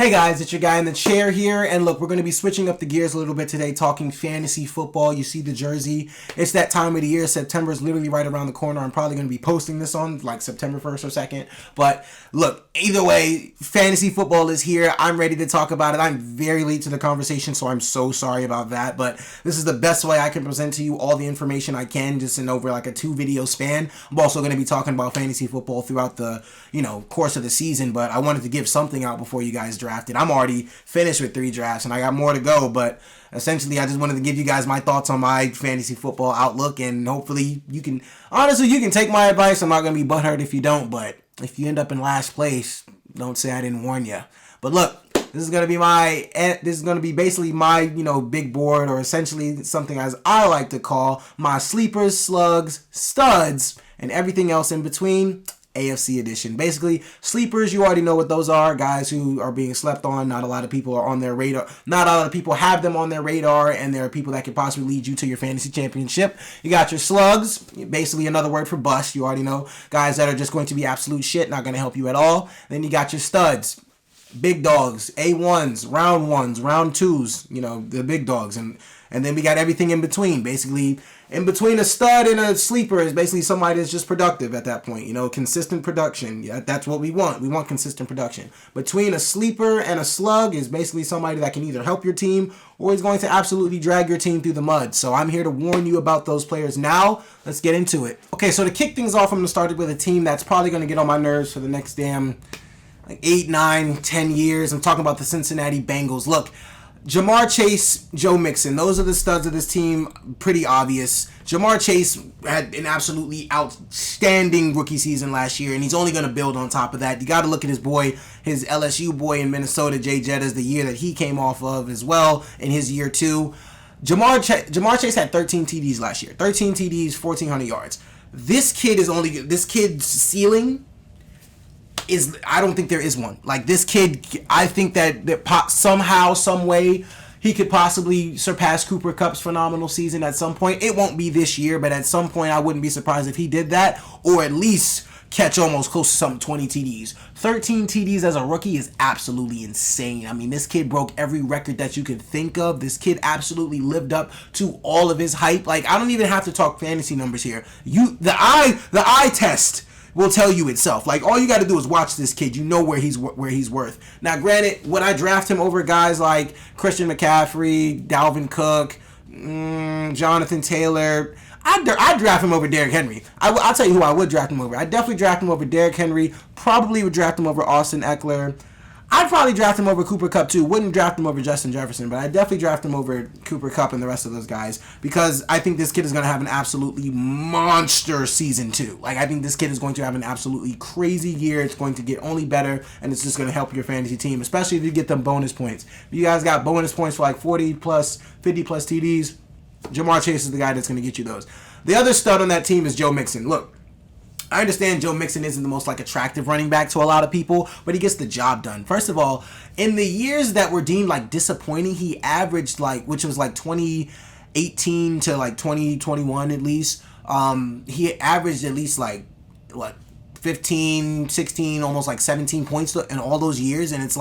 Hey guys, it's your guy in the chair here, and look, we're going to be switching up the gears a little bit today, talking fantasy football. You see the jersey. It's that time of the year. September is literally right around the corner. I'm probably going to be posting this on like September 1st or 2nd. But look, either way, fantasy football is here. I'm ready to talk about it. I'm very late to the conversation, so I'm so sorry about that. But this is the best way I can present to you all the information I can, just in over like a 2-video span. I'm also going to be talking about fantasy football throughout the, course of the season, but I wanted to give something out before you guys drafted. I'm already finished with 3 drafts and I got more to go, but essentially I just wanted to give you guys my thoughts on my fantasy football outlook, and hopefully you can take my advice. I'm not going to be butthurt if you don't, but if you end up in last place, don't say I didn't warn you. But look, this is going to be basically my, big board, or essentially something as I like to call my sleepers, slugs, studs, and everything else in between. AFC edition. Basically, sleepers, you already know what those are. Guys who are being slept on. Not a lot of people are on their radar. Not a lot of people have them on their radar, and there are people that could possibly lead you to your fantasy championship. You got your slugs, basically another word for bust. You already know. Guys that are just going to be absolute shit, not going to help you at all. Then you got your studs. Big dogs, A1s, round 1s, round 2s, the big dogs. And then we got everything in between. Basically, in between a stud and a sleeper is basically somebody that's just productive at that point. Consistent production. Yeah, that's what we want. We want consistent production. Between a sleeper and a slug is basically somebody that can either help your team or is going to absolutely drag your team through the mud. So I'm here to warn you about those players now. Let's get into it. Okay, so to kick things off, I'm going to start with a team that's probably going to get on my nerves for the next 8, 9, 10 years. I'm talking about the Cincinnati Bengals. Look, Jamar Chase, Joe Mixon, those are the studs of this team. Pretty obvious. Jamar Chase had an absolutely outstanding rookie season last year, and he's only going to build on top of that. You got to look at his LSU boy in Minnesota, Jay Jettas, the year that he came off of as well in his year 2. Jamar Chase had 13 TDs last year. 13 TDs, 1,400 yards. This kid's ceiling I don't think there is one. Like, this kid, I think that somehow, some way, he could possibly surpass Cooper Kupp's phenomenal season at some point. It won't be this year, but at some point I wouldn't be surprised if he did that, or at least catch almost close to some 20 TDs. 13 TDs as a rookie is absolutely insane. I mean, this kid broke every record that you could think of. This kid absolutely lived up to all of his hype. Like, I don't even have to talk fantasy numbers here. The eye test will tell you itself. Like, all you got to do is watch this kid. You know where he's worth. Now, granted, would I draft him over guys like Christian McCaffrey, Dalvin Cook, Jonathan Taylor? I'd draft him over Derrick Henry. I'll tell you who I would draft him over. I'd definitely draft him over Derrick Henry. Probably would draft him over Austin Eckler. I'd probably draft him over Cooper Kupp too. Wouldn't draft him over Justin Jefferson, but I'd definitely draft him over Cooper Kupp and the rest of those guys, because I think this kid is going to have an absolutely monster season 2. Like, I think this kid is going to have an absolutely crazy year. It's going to get only better, and it's just going to help your fantasy team, especially if you get them bonus points. If you guys got bonus points for like 40 plus, 50 plus TDs, Jamar Chase is the guy that's going to get you those. The other stud on that team is Joe Mixon. Look, I understand Joe Mixon isn't the most attractive running back to a lot of people, but he gets the job done. First of all, in the years that were deemed disappointing, he averaged which was 2018 to 2021 at least. He averaged at least 15, 16, almost 17 points in all those years, and it's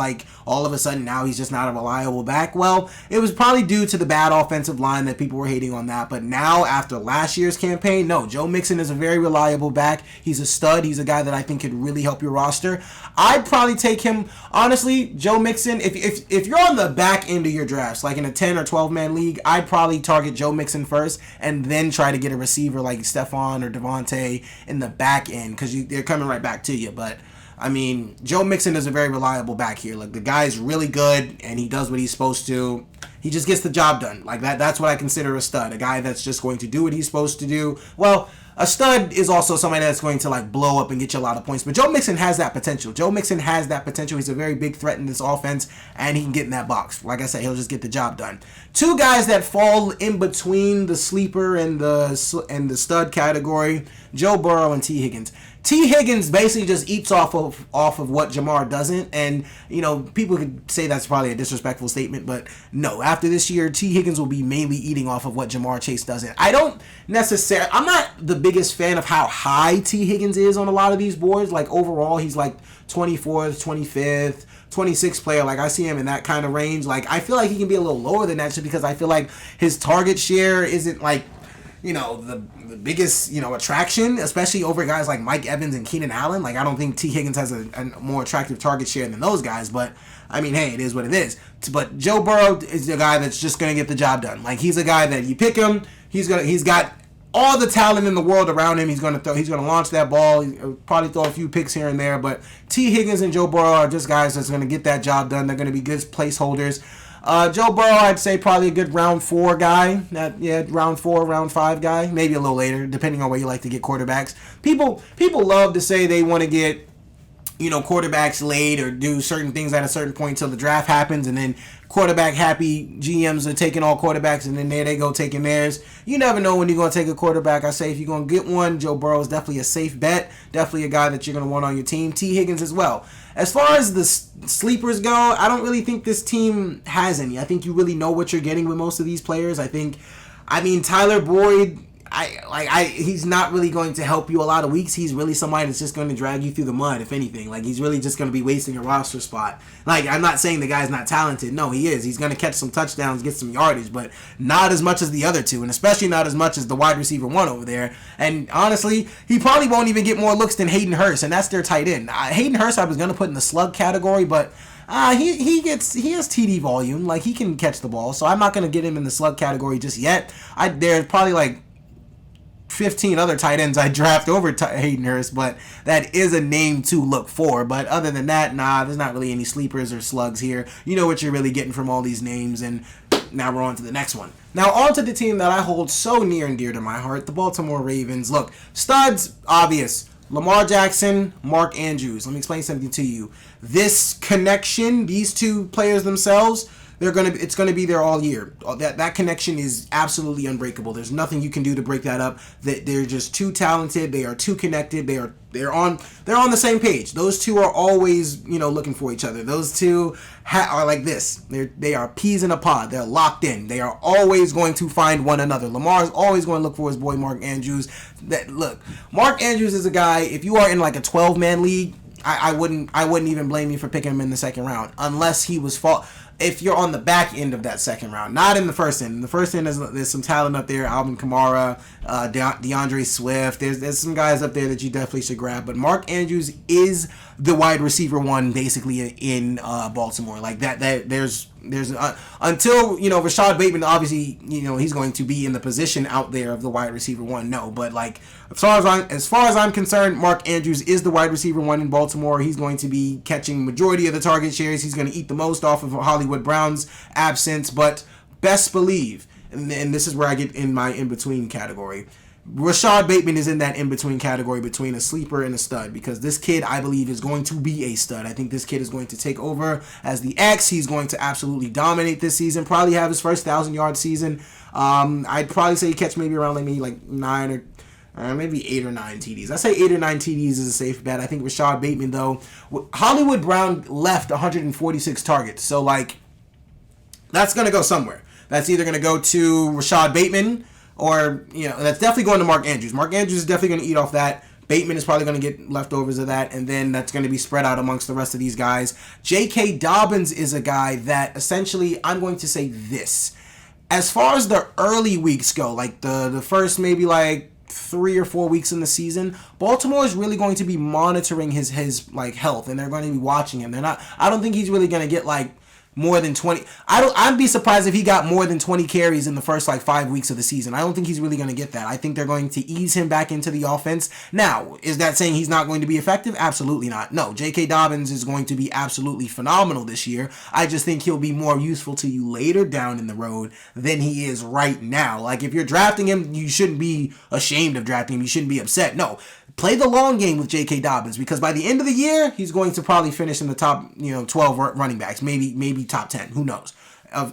all of a sudden now he's just not a reliable back. Well, it was probably due to the bad offensive line that people were hating on that, but now after last year's campaign, no, Joe Mixon is a very reliable back. He's a stud. He's a guy that I think could really help your roster. I'd probably take him, honestly, Joe Mixon, if you're on the back end of your drafts, like in a 10 or 12 man league, I'd probably target Joe Mixon first and then try to get a receiver like Stephon or Devontae in the back end, because they're coming right back to you. But I mean, Joe Mixon is a very reliable back here. The guy's really good and he does what he's supposed to. He just gets the job done. That's what I consider a stud. A guy that's just going to do what he's supposed to do. Well, a stud is also somebody that's going to blow up and get you a lot of points. But Joe Mixon has that potential. He's a very big threat in this offense, and he can get in that box. Like I said, he'll just get the job done. 2 guys that fall in between the sleeper and the stud category: Joe Burrow and T. Higgins. T. Higgins basically just eats off of what Jamar doesn't, and people could say that's probably a disrespectful statement, but no. After this year, T. Higgins will be mainly eating off of what Jamar Chase doesn't. I'm not the biggest fan of how high T. Higgins is on a lot of these boards. Like overall, he's like 24th, 25th. 26 player, like I see him in that kind of range. Like I feel like he can be a little lower than that just because I feel like his target share isn't like the biggest attraction, especially over guys like Mike Evans and Keenan Allen. Like I don't think T. Higgins has a more attractive target share than those guys, but I mean, hey, it is what it is. But Joe Burrow is a guy that's just gonna get the job done. Like he's a guy that you pick him, he's got all the talent in the world around him. He's gonna launch that ball. He'll probably throw a few picks here and there. But T. Higgins and Joe Burrow are just guys that's gonna get that job done. They're gonna be good placeholders. Joe Burrow, I'd say probably a good round 4 guy. Round 4, round 5 guy. Maybe a little later, depending on where you like to get quarterbacks. People love to say they want to get quarterbacks late or do certain things at a certain point until the draft happens, and then quarterback happy GMs are taking all quarterbacks, and then there they go taking theirs. You never know when you're going to take a quarterback. I say if you're going to get one, Joe Burrow is definitely a safe bet. Definitely a guy that you're going to want on your team. T. Higgins as well. As far as the sleepers go, I don't really think this team has any. I think you really know what you're getting with most of these players. Tyler Boyd, he's not really going to help you a lot of weeks. He's really somebody that's just going to drag you through the mud, if anything. Like, he's really just going to be wasting a roster spot. Like, I'm not saying the guy's not talented. No, he is. He's going to catch some touchdowns, get some yardage, but not as much as the other two, and especially not as much as the wide receiver one over there. And honestly, he probably won't even get more looks than Hayden Hurst, and that's their tight end. Hayden Hurst I was going to put in the slug category, but he has TD volume. Like, he can catch the ball, so I'm not going to get him in the slug category just yet. There's probably like 15 other tight ends I draft over Hayden Hurst, but that is a name to look for. But other than that, there's not really any sleepers or slugs here. You know what you're really getting from all these names, and now we're on to the next one. Now on to the team that I hold so near and dear to my heart, the Baltimore Ravens. Look, studs, obvious. Lamar Jackson, Mark Andrews. Let me explain something to you. This connection, these two players themselves, it's gonna be there all year. That connection is absolutely unbreakable. There's nothing you can do to break that up. They're just too talented. They are too connected. They're on the same page. Those two are always looking for each other. Those two are like this. They are peas in a pod. They're locked in. They are always going to find one another. Lamar is always going to look for his boy Mark Andrews. Mark Andrews is a guy. If you are in like a 12-man league, I wouldn't even blame you for picking him in the second round unless he was if you're on the back end of that second round, not in the first end. In the first end, there's some talent up there. Alvin Kamara, DeAndre Swift. There's some guys up there that you definitely should grab. But Mark Andrews is the wide receiver one basically in Baltimore. Like that there's until Rashad Bateman, obviously he's going to be in the position out there of the wide receiver one. No, but like as far as I'm concerned, Mark Andrews is the wide receiver one in Baltimore. He's going to be catching majority of the target shares. He's going to eat the most off of Hollywood Brown's absence. But best believe, and this is where I get in my in-between category, Rashad Bateman is in that in-between category between a sleeper and a stud, because this kid, I believe, is going to be a stud. I think this kid is going to take over as the X. He's going to absolutely dominate this season, probably have his first 1,000-yard season. I'd probably say he catch maybe around maybe 9 or maybe 8 or 9 TDs. I say 8 or 9 TDs is a safe bet. I think Rashad Bateman, though, Hollywood Brown left 146 targets, so that's going to go somewhere. That's either going to go to Rashad Bateman, or, that's definitely going to Mark Andrews. Mark Andrews is definitely going to eat off that. Bateman is probably going to get leftovers of that, and then that's going to be spread out amongst the rest of these guys. J.K. Dobbins is a guy that essentially, I'm going to say this. As far as the early weeks go, like the first maybe 3 or 4 weeks in the season, Baltimore is really going to be monitoring his health, and they're going to be watching him. I don't think he's really going to get more than 20. I'd be surprised if he got more than 20 carries in the first 5 weeks of the season. I don't think he's really going to get that. I think they're going to ease him back into the offense. Now, is that saying he's not going to be effective? Absolutely not. No, J.K. Dobbins is going to be absolutely phenomenal this year. I just think he'll be more useful to you later down in the road than he is right now. If you're drafting him, you shouldn't be ashamed of drafting him. You shouldn't be upset. No. Play the long game with J.K. Dobbins, because by the end of the year, he's going to probably finish in the top 12 running backs, maybe top 10, who knows,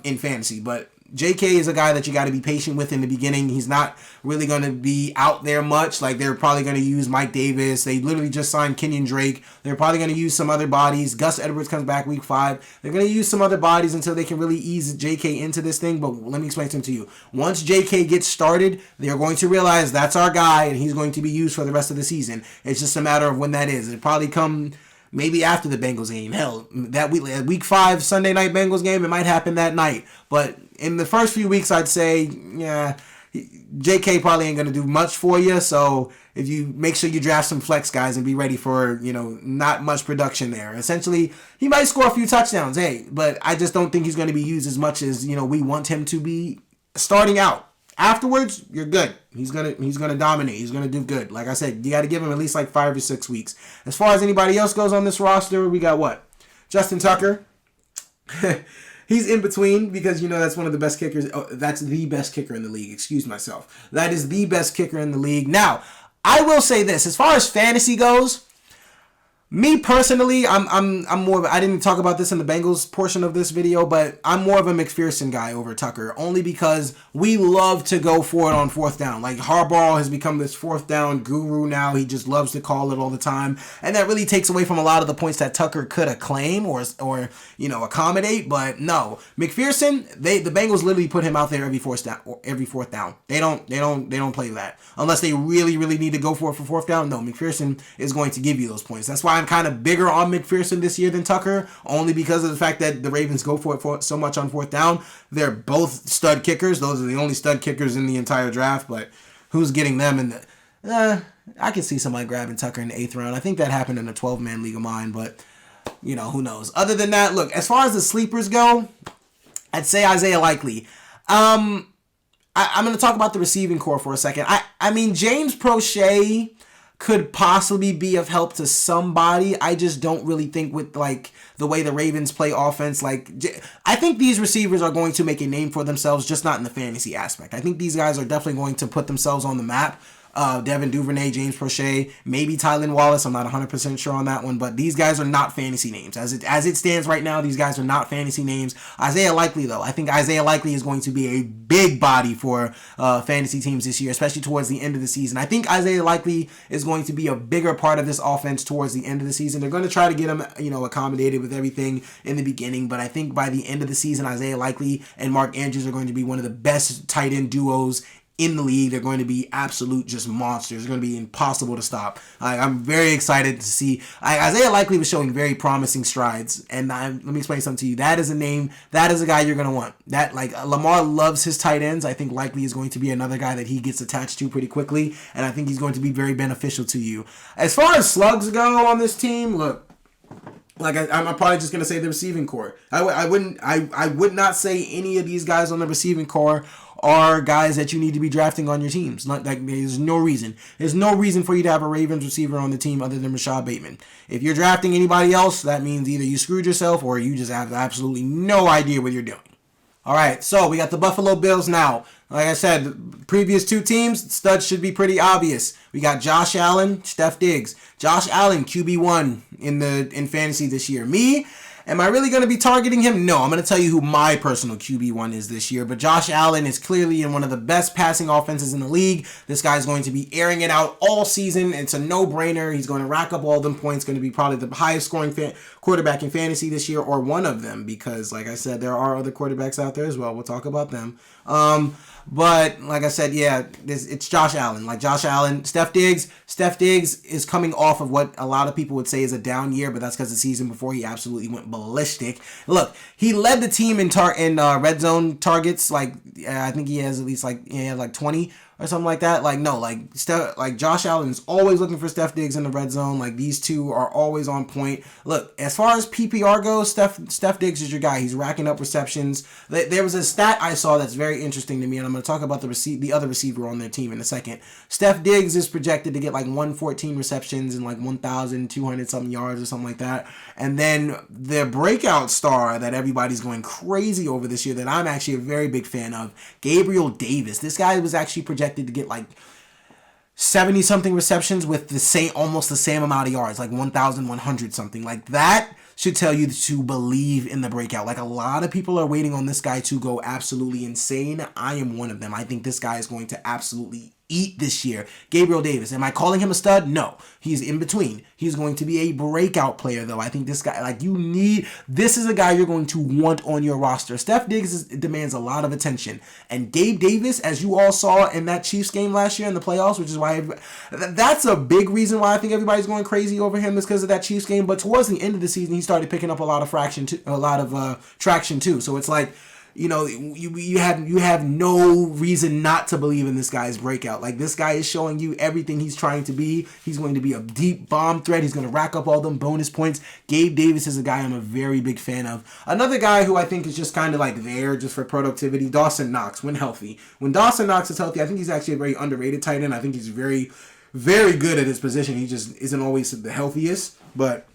in fantasy. But JK is a guy that you got to be patient with in the beginning. He's not really going to be out there much. Like, they're probably going to use Mike Davis. They literally just signed Kenyon Drake. They're probably going to use some other bodies. Gus Edwards comes back week 5. They're going to use some other bodies until they can really ease JK into this thing. But let me explain something to you. Once JK gets started, they're going to realize that's our guy, and he's going to be used for the rest of the season. It's just a matter of when that is. It'll probably come maybe after the Bengals game. Hell, that week 5 Sunday night Bengals game, it might happen that night. But in the first few weeks, I'd say, yeah, JK probably ain't going to do much for you. So if you make sure you draft some flex guys and be ready for, not much production there. Essentially, he might score a few touchdowns, but I just don't think he's going to be used as much as, we want him to be starting out. Afterwards, you're good. He's gonna dominate. He's gonna do good. Like I said, you got to give him at least like 5 or 6 weeks. As far as anybody else goes on this roster, we got what? Justin Tucker. He's in between because that's one of the best kickers. Oh, that's the best kicker in the league. Excuse myself. That is the best kicker in the league. Now, I will say this: as far as fantasy goes, me personally, I'm more of, I didn't talk about this in the Bengals portion of this video, but I'm more of a McPherson guy over Tucker, only because we love to go for it on 4th down. Like, Harbaugh has become this 4th down guru now. He just loves to call it all the time, and that really takes away from a lot of the points that Tucker could acclaim or accommodate. But no, McPherson, the Bengals literally put him out there every 4th down. They don't play that unless they really need to go for it for 4th down. No, McPherson is going to give you those points. That's why I'm kind of bigger on McPherson this year than Tucker, only because of the fact that the Ravens go for it so much on 4th down. They're both stud kickers. Those are the only stud kickers in the entire draft, but who's getting them in the... I can see somebody grabbing Tucker in the 8th round. I think that happened in a 12-man league of mine, but, who knows. Other than that, look, as far as the sleepers go, I'd say Isaiah Likely. I'm going to talk about the receiving core for a second. I mean, James Prochet could possibly be of help to somebody. I just don't really think with the way the Ravens play offense. I think these receivers are going to make a name for themselves, just not in the fantasy aspect. I think these guys are definitely going to put themselves on the map. Devin Duvernay, James Prochet, maybe Tylan Wallace. I'm not 100% sure on that one, but these guys are not fantasy names. As it stands right now, these guys are not fantasy names. Isaiah Likely, though, I think Isaiah Likely is going to be a big body for fantasy teams this year, especially towards the end of the season. I think Isaiah Likely is going to be a bigger part of this offense towards the end of the season. They're going to try to get him, accommodated with everything in the beginning, but I think by the end of the season, Isaiah Likely and Mark Andrews are going to be one of the best tight end duos in the league. They're going to be absolute just monsters. They're going to be impossible to stop. I'm very excited to see. Isaiah Likely was showing very promising strides, and let me explain something to you. That is a name. That is a guy you're going to want. That Lamar loves his tight ends. I think Likely is going to be another guy that he gets attached to pretty quickly, and I think he's going to be very beneficial to you. As far as slugs go on this team, look. I'm probably just gonna say the receiving core. I would not say any of these guys on the receiving core are guys that you need to be drafting on your teams. There's no reason. There's no reason for you to have a Ravens receiver on the team other than Rashad Bateman. If you're drafting anybody else, that means either you screwed yourself or you just have absolutely no idea what you're doing. All right, so we got the Buffalo Bills now. Like I said, previous 2 teams, studs should be pretty obvious. We got Josh Allen, Steph Diggs. Josh Allen, QB1 in fantasy this year. Me, am I really going to be targeting him? No, I'm going to tell you who my personal QB1 is this year. But Josh Allen is clearly in one of the best passing offenses in the league. This guy's going to be airing it out all season. It's a no-brainer. He's going to rack up all them points. Going to be probably the highest scoring quarterback in fantasy this year, or one of them, because like I said, there are other quarterbacks out there as well. We'll talk about them. But like I said, yeah, it's Josh Allen. Josh Allen, Steph Diggs is coming off of what a lot of people would say is a down year, but that's because the season before he absolutely went ballistic. Look, he led the team in red zone targets. I think he has at least 20 or something like that. Josh Allen is always looking for Steph Diggs in the red zone. These two are always on point. Look, as far as PPR goes, Steph Diggs is your guy. He's racking up receptions. There was a stat I saw that's very interesting to me, and I'm going to talk about the other receiver on their team in a second. Steph Diggs is projected to get 114 receptions and 1,200 something yards or something like that. And then the breakout star that everybody's going crazy over this year that I'm actually a very big fan of, Gabriel Davis. This guy was actually projected to get 70 something receptions with almost the same amount of yards, like 1,100 something. Like that should tell you to believe in the breakout. Like a lot of people are waiting on this guy to go absolutely insane. I am one of them. I think this guy is going to absolutely eat this year. Gabriel Davis. Am I calling him a stud? No. He's in between. He's going to be a breakout player, though. I think this guy, this is a guy you're going to want on your roster. Steph Diggs demands a lot of attention. And Gabe Davis, as you all saw in that Chiefs game last year in the playoffs, which is why that's a big reason why I think everybody's going crazy over him, is because of that Chiefs game. But towards the end of the season, he started picking up a lot of traction too. So it's like, you have no reason not to believe in this guy's breakout. Like, this guy is showing you everything he's trying to be. He's going to be a deep bomb threat. He's going to rack up all them bonus points. Gabe Davis is a guy I'm a very big fan of. Another guy who I think is just kind of like there just for productivity, Dawson Knox, when healthy. When Dawson Knox is healthy, I think he's actually a very underrated tight end. I think he's very, very good at his position. He just isn't always the healthiest, but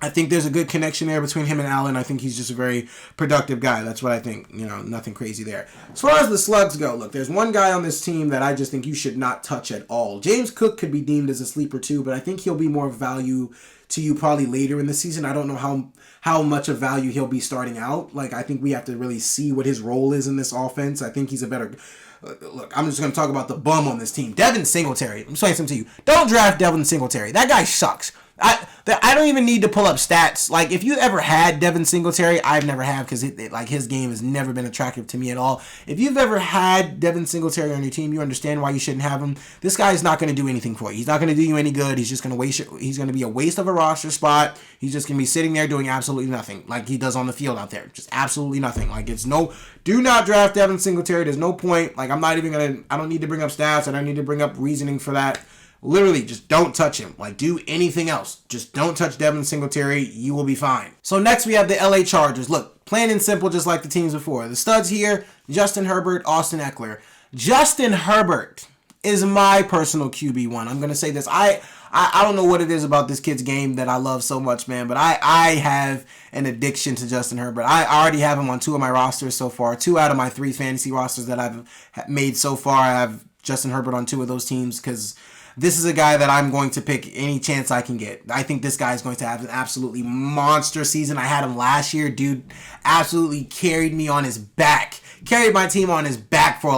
I think there's a good connection there between him and Allen. I think he's just a very productive guy. That's what I think. Nothing crazy there. As far as the Slugs go, look, there's one guy on this team that I just think you should not touch at all. James Cook could be deemed as a sleeper too, but I think he'll be more value to you probably later in the season. I don't know how much of value he'll be starting out. Like, I think we have to really see what his role is in this offense. I think he's a better... Look, I'm just going to talk about the bum on this team. Devin Singletary. I'm saying something to you. Don't draft Devin Singletary. That guy sucks. I don't even need to pull up stats. Like, if you ever had Devin Singletary, I've never have, because his game has never been attractive to me at all. If you've ever had Devin Singletary on your team, you understand why you shouldn't have him. This guy is not going to do anything for you. He's not going to do you any good. He's just going to he's going to be a waste of a roster spot. He's just going to be sitting there doing absolutely nothing, like he does on the field out there. Just absolutely nothing. Like, do not draft Devin Singletary. There's no point. Like, I don't need to bring up stats. I don't need to bring up reasoning for that. Literally, just don't touch him. Like, do anything else. Just don't touch Devin Singletary. You will be fine. So next we have the LA Chargers. Look, plain and simple, just like the teams before. The studs here, Justin Herbert, Austin Eckler. Justin Herbert is my personal QB1. I'm going to say this. I don't know what it is about this kid's game that I love so much, man, but I have an addiction to Justin Herbert. I already have him on 2 of my rosters so far. 2 out of my 3 fantasy rosters that I've made so far, I have Justin Herbert on 2 of those teams, because this is a guy that I'm going to pick any chance I can get. I think this guy is going to have an absolutely monster season. I had him last year. Dude absolutely carried me on his back. Carried my team on his back for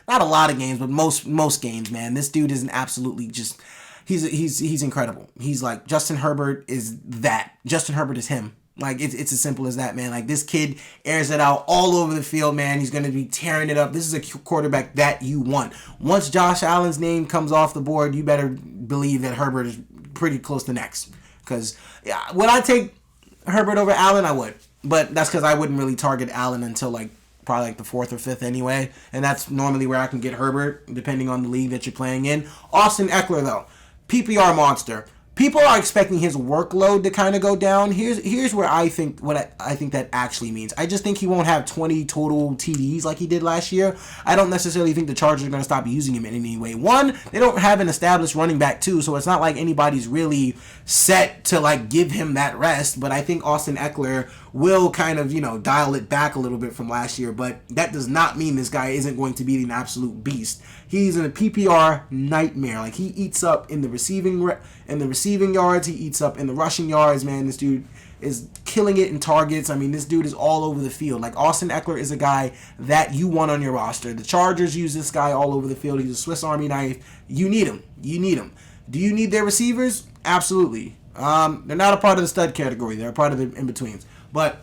not a lot of games, but most games, man. This dude is an absolutely just... He's incredible. He's like, Justin Herbert is that. Justin Herbert is him. Like, it's as simple as that, man. Like, this kid airs it out all over the field, man. He's going to be tearing it up. This is a quarterback that you want. Once Josh Allen's name comes off the board, you better believe that Herbert is pretty close to next. Because, would I take Herbert over Allen? I would. But that's because I wouldn't really target Allen until, probably the 4th or 5th anyway. And that's normally where I can get Herbert, depending on the league that you're playing in. Austin Eckler, though. PPR monster. People are expecting his workload to kind of go down. Here's where I think I think that actually means. I just think he won't have 20 total TDs like he did last year. I don't necessarily think the Chargers are going to stop using him in any way. One, they don't have an established running back too, so it's not like anybody's really set to give him that rest. But I think Austin Eckler will kind of, dial it back a little bit from last year. But that does not mean this guy isn't going to be an absolute beast. He's in a PPR nightmare. Like, he eats up in the receiving yards. He eats up in the rushing yards, man. This dude is killing it in targets. I mean, this dude is all over the field. Like, Austin Eckler is a guy that you want on your roster. The Chargers use this guy all over the field. He's a Swiss Army knife. You need him. Do you need their receivers? Absolutely. They're not a part of the stud category. They're a part of the in-betweens. But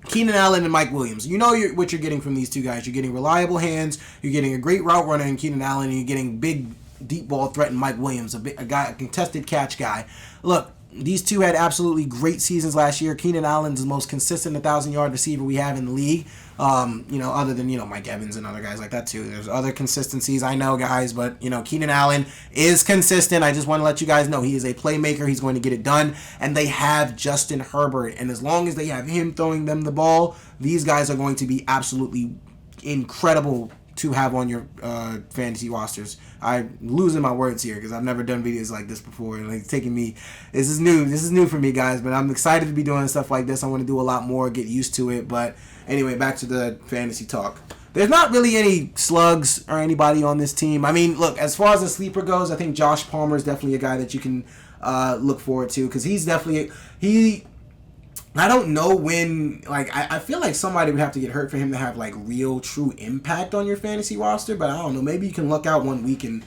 Keenan Allen and Mike Williams. You know what you're getting from these two guys. You're getting reliable hands. You're getting a great route runner in Keenan Allen. And you're getting big, deep ball threat in Mike Williams, a contested catch guy. Look, these two had absolutely great seasons last year. Keenan Allen's the most consistent 1,000-yard receiver we have in the league. Other than, Mike Evans and other guys like that too. There's other consistencies, I know, guys, but, Keenan Allen is consistent. I just want to let you guys know he is a playmaker. He's going to get it done. And they have Justin Herbert. And as long as they have him throwing them the ball, these guys are going to be absolutely incredible to have on your fantasy rosters. I'm losing my words here because I've never done videos like this before. And it's taking me, this is new for me, guys, but I'm excited to be doing stuff like this. I want to do a lot more, get used to it. But anyway, back to the fantasy talk. there's not really any slugs or anybody on this team. I mean, look, as far as the sleeper goes, I think Josh Palmer is definitely a guy that you can look forward to, because he's definitely I don't know when, like, I feel like somebody would have to get hurt for him to have, like, real, true impact on your fantasy roster, but I don't know. Maybe you can luck out one week and,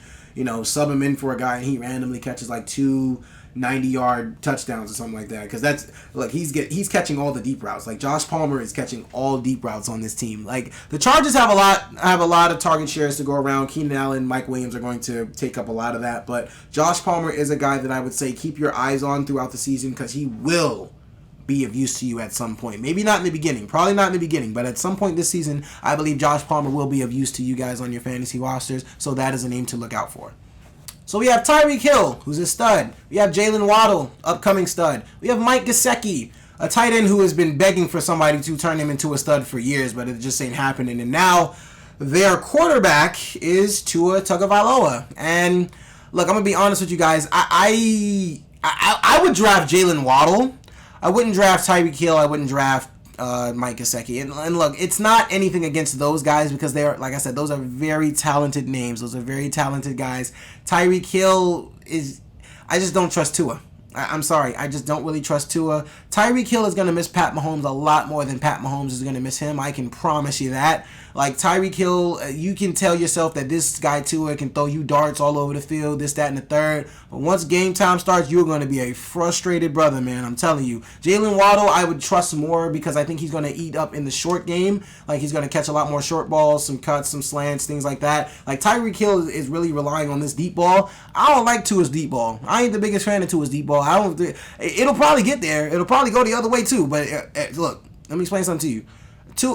sub him in for a guy and he randomly catches, like, 2 90-yard touchdowns or something like that. Because he's catching all the deep routes. Like, Josh Palmer is catching all deep routes on this team. Like, the Chargers have a lot of target shares to go around. Keenan Allen, Mike Williams are going to take up a lot of that. But Josh Palmer is a guy that I would say keep your eyes on throughout the season, because he will be of use to you at some point. Maybe not in the beginning. Probably not in the beginning. But at some point this season, I believe Josh Palmer will be of use to you guys on your fantasy rosters. So that is a name to look out for. So we have Tyreek Hill, who's a stud. We have Jalen Waddle, upcoming stud. We have Mike Gesicki, a tight end who has been begging for somebody to turn him into a stud for years, but it just ain't happening. And now their quarterback is Tua Tagovailoa. And look, I'm going to be honest with you guys. I would draft Jalen Waddle. I wouldn't draft Tyreek Hill. I wouldn't draft Mike Gesicki. And look, it's not anything against those guys, because they are, like I said, those are very talented names. Those are very talented guys. Tyreek Hill I just don't trust Tua. I'm sorry. I just don't really trust Tua. Tyreek Hill is going to miss Pat Mahomes a lot more than Pat Mahomes is going to miss him. I can promise you that. Like, Tyreek Hill, you can tell yourself that this guy Tua can throw you darts all over the field, this, that, and the third. But once game time starts, you're going to be a frustrated brother, man. I'm telling you. Jalen Waddle, I would trust more, because I think he's going to eat up in the short game. Like, he's going to catch a lot more short balls, some cuts, some slants, things like that. Like, Tyreek Hill is really relying on this deep ball. I don't like Tua's deep ball. I ain't the biggest fan of Tua's deep ball. It'll probably get there. It'll probably go the other way too. But look, let me explain something to you.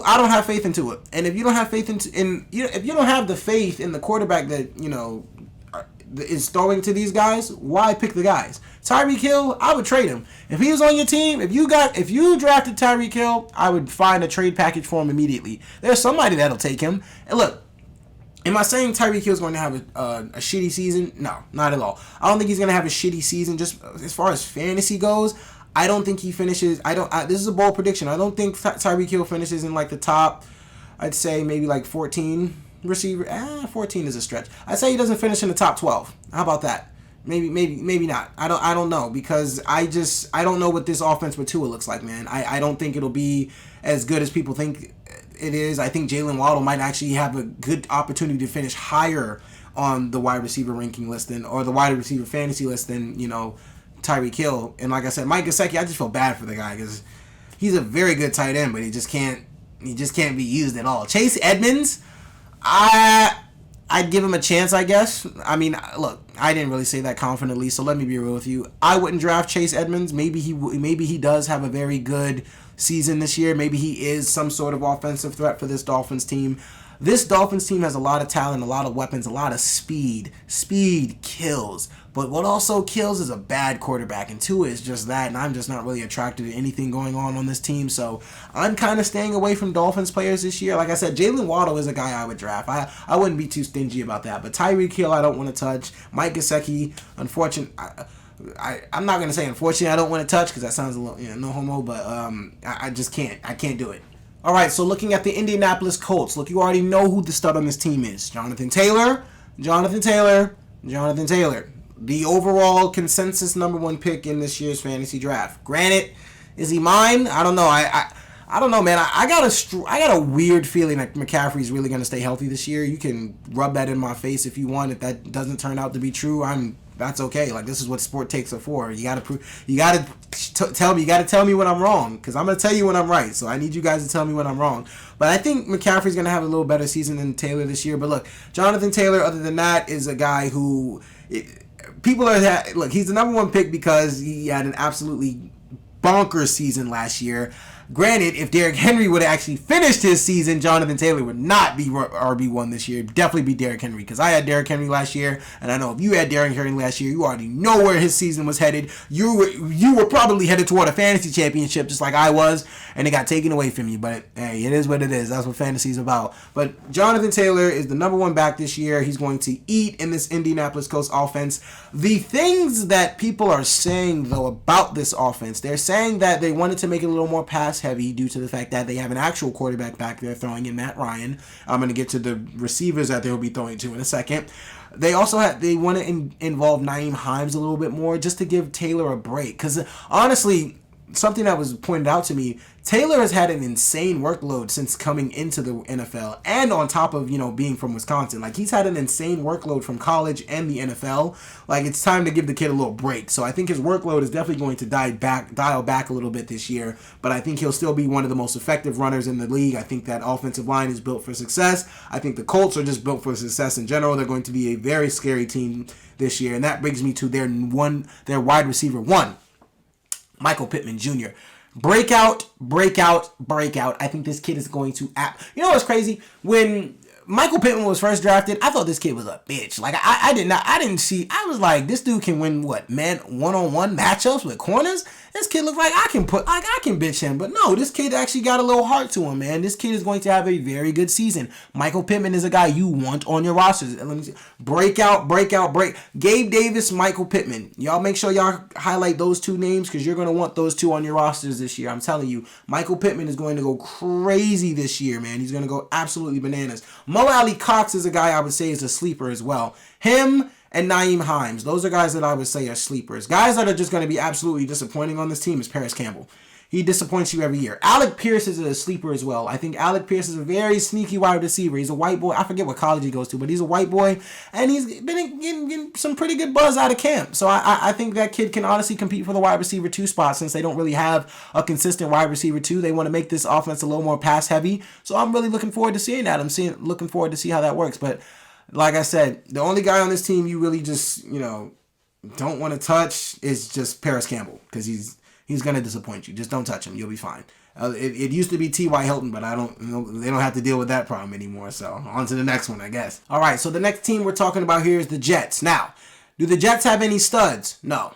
I don't have faith in Tua. And if you don't have faith if you don't have the faith in the quarterback that is throwing to these guys, why pick the guys? Tyreek Hill, I would trade him. If he was on your team, if you drafted Tyreek Hill, I would find a trade package for him immediately. There's somebody that'll take him. And look, am I saying Tyreek Hill is going to have a shitty season? No, not at all. I don't think he's going to have a shitty season. Just as far as fantasy goes, I don't think he finishes. This is a bold prediction. I don't think Tyreek Hill finishes in like the top. I'd say maybe like 14 receiver. 14 is a stretch. I'd say he doesn't finish in the top 12. How about that? Maybe not. I don't know, because I don't know what this offense with Tua looks like, man. I don't think it'll be as good as people think it is. I think Jalen Waddle might actually have a good opportunity to finish higher on the wide receiver ranking list or the wide receiver fantasy list than Tyreek Hill. And like I said, Mike Gesicki, I just feel bad for the guy, because he's a very good tight end, but he just can't be used at all. Chase Edmonds, I'd give him a chance, I guess. I mean, look, I didn't really say that confidently, so let me be real with you. I wouldn't draft Chase Edmonds. Maybe he does have a very good season this year. Maybe he is some sort of offensive threat for this Dolphins team. This Dolphins team has a lot of talent, a lot of weapons, a lot of speed. Speed kills. But what also kills is a bad quarterback, and Tua is just that, and I'm just not really attracted to anything going on this team, so I'm kind of staying away from Dolphins players this year. Like I said, Jalen Waddle is a guy I would draft. I wouldn't be too stingy about that, but Tyreek Hill I don't want to touch. Mike Gesicki, unfortunately, I'm not going to say unfortunately I don't want to touch, because that sounds a little, no homo, but I just can't. I can't do it. All right, so looking at the Indianapolis Colts, look, you already know who the stud on this team is. Jonathan Taylor. The overall consensus number 1 pick in this year's fantasy draft. Granted, is he mine? I don't know. I don't know, man. I got a weird feeling that McCaffrey's really going to stay healthy this year. You can rub that in my face if you want. If that doesn't turn out to be true, that's okay. Like, this is what sport takes are for. You got to tell me when I'm wrong, because I'm going to tell you when I'm right. So I need you guys to tell me when I'm wrong. But I think McCaffrey's going to have a little better season than Taylor this year. But look, Jonathan Taylor, other than that, is a guy who he's the number 1 pick because he had an absolutely bonkers season last year. Granted, if Derrick Henry would have actually finished his season, Jonathan Taylor would not be RB1 this year. Definitely be Derrick Henry, because I had Derrick Henry last year, and I know if you had Derrick Henry last year, you already know where his season was headed. You were probably headed toward a fantasy championship, just like I was, and it got taken away from you. But hey, it is what it is. That's what fantasy is about. But Jonathan Taylor is the number 1 back this year. He's going to eat in this Indianapolis Colts offense. The things that people are saying, though, about this offense, they're saying that they wanted to make it a little more pass pass heavy due to the fact that they have an actual quarterback back there throwing in Matt Ryan. I'm going to get to the receivers that they'll be throwing to in a second. They also they want to involve Nyheim Hines a little bit more just to give Taylor a break. Because honestly, something that was pointed out to me, Taylor has had an insane workload since coming into the NFL, and on top of, being from Wisconsin. Like, he's had an insane workload from college and the NFL. Like, it's time to give the kid a little break. So I think his workload is definitely going to dial back a little bit this year, but I think he'll still be one of the most effective runners in the league. I think that offensive line is built for success. I think the Colts are just built for success in general. They're going to be a very scary team this year, and that brings me to their wide receiver one, Michael Pittman Jr. Breakout. I think this kid is going to You know what's crazy? When Michael Pittman was first drafted, I thought this kid was a bitch. Like, I was like, this dude can win one-on-one matchups with corners. This kid looks like I can bitch him. But no, this kid actually got a little heart to him, man. This kid is going to have a very good season. Michael Pittman is a guy you want on your rosters. Let me see. Break. Gabe Davis, Michael Pittman. Y'all make sure y'all highlight those two names because you're going to want those two on your rosters this year. I'm telling you, Michael Pittman is going to go crazy this year, man. He's going to go absolutely bananas. Mo Alley Cox is a guy I would say is a sleeper as well. Him and Nyheim Hines, those are guys that I would say are sleepers. Guys that are just going to be absolutely disappointing on this team is Paris Campbell. He disappoints you every year. Alec Pierce is a sleeper as well. I think Alec Pierce is a very sneaky wide receiver. He's a white boy. I forget what college he goes to, but he's a white boy, and he's been getting some pretty good buzz out of camp. So I think that kid can honestly compete for the wide receiver 2 spot since they don't really have a consistent wide receiver 2. They want to make this offense a little more pass heavy. So I'm really looking forward to seeing that. Looking forward to see how that works. But like I said, the only guy on this team you really just, don't want to touch is just Paris Campbell because he's going to disappoint you. Just don't touch him. You'll be fine. It used to be T.Y. Hilton, but they don't have to deal with that problem anymore. So on to the next one, I guess. All right, so the next team we're talking about here is the Jets. Now, do the Jets have any studs? No,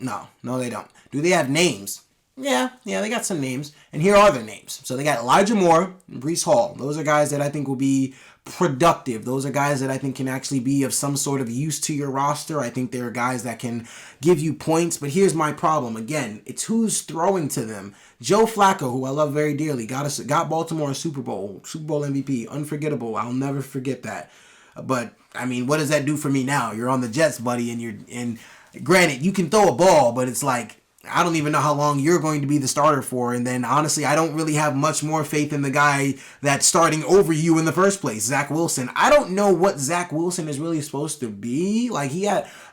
they don't. Do they have names? Yeah, they got some names. And here are their names. So they got Elijah Moore and Breece Hall. Those are guys that I think will be productive. Those are guys that I think can actually be of some sort of use to your roster. I think they're guys that can give you points. But here's my problem. Again, it's who's throwing to them. Joe Flacco, who I love very dearly, got Baltimore a Super Bowl MVP. Unforgettable. I'll never forget that. But, I mean, what does that do for me now? You're on the Jets, buddy, and granted, you can throw a ball, but it's like, I don't even know how long you're going to be the starter for. And then, honestly, I don't really have much more faith in the guy that's starting over you in the first place, Zach Wilson. I don't know what Zach Wilson is really supposed to be. Like,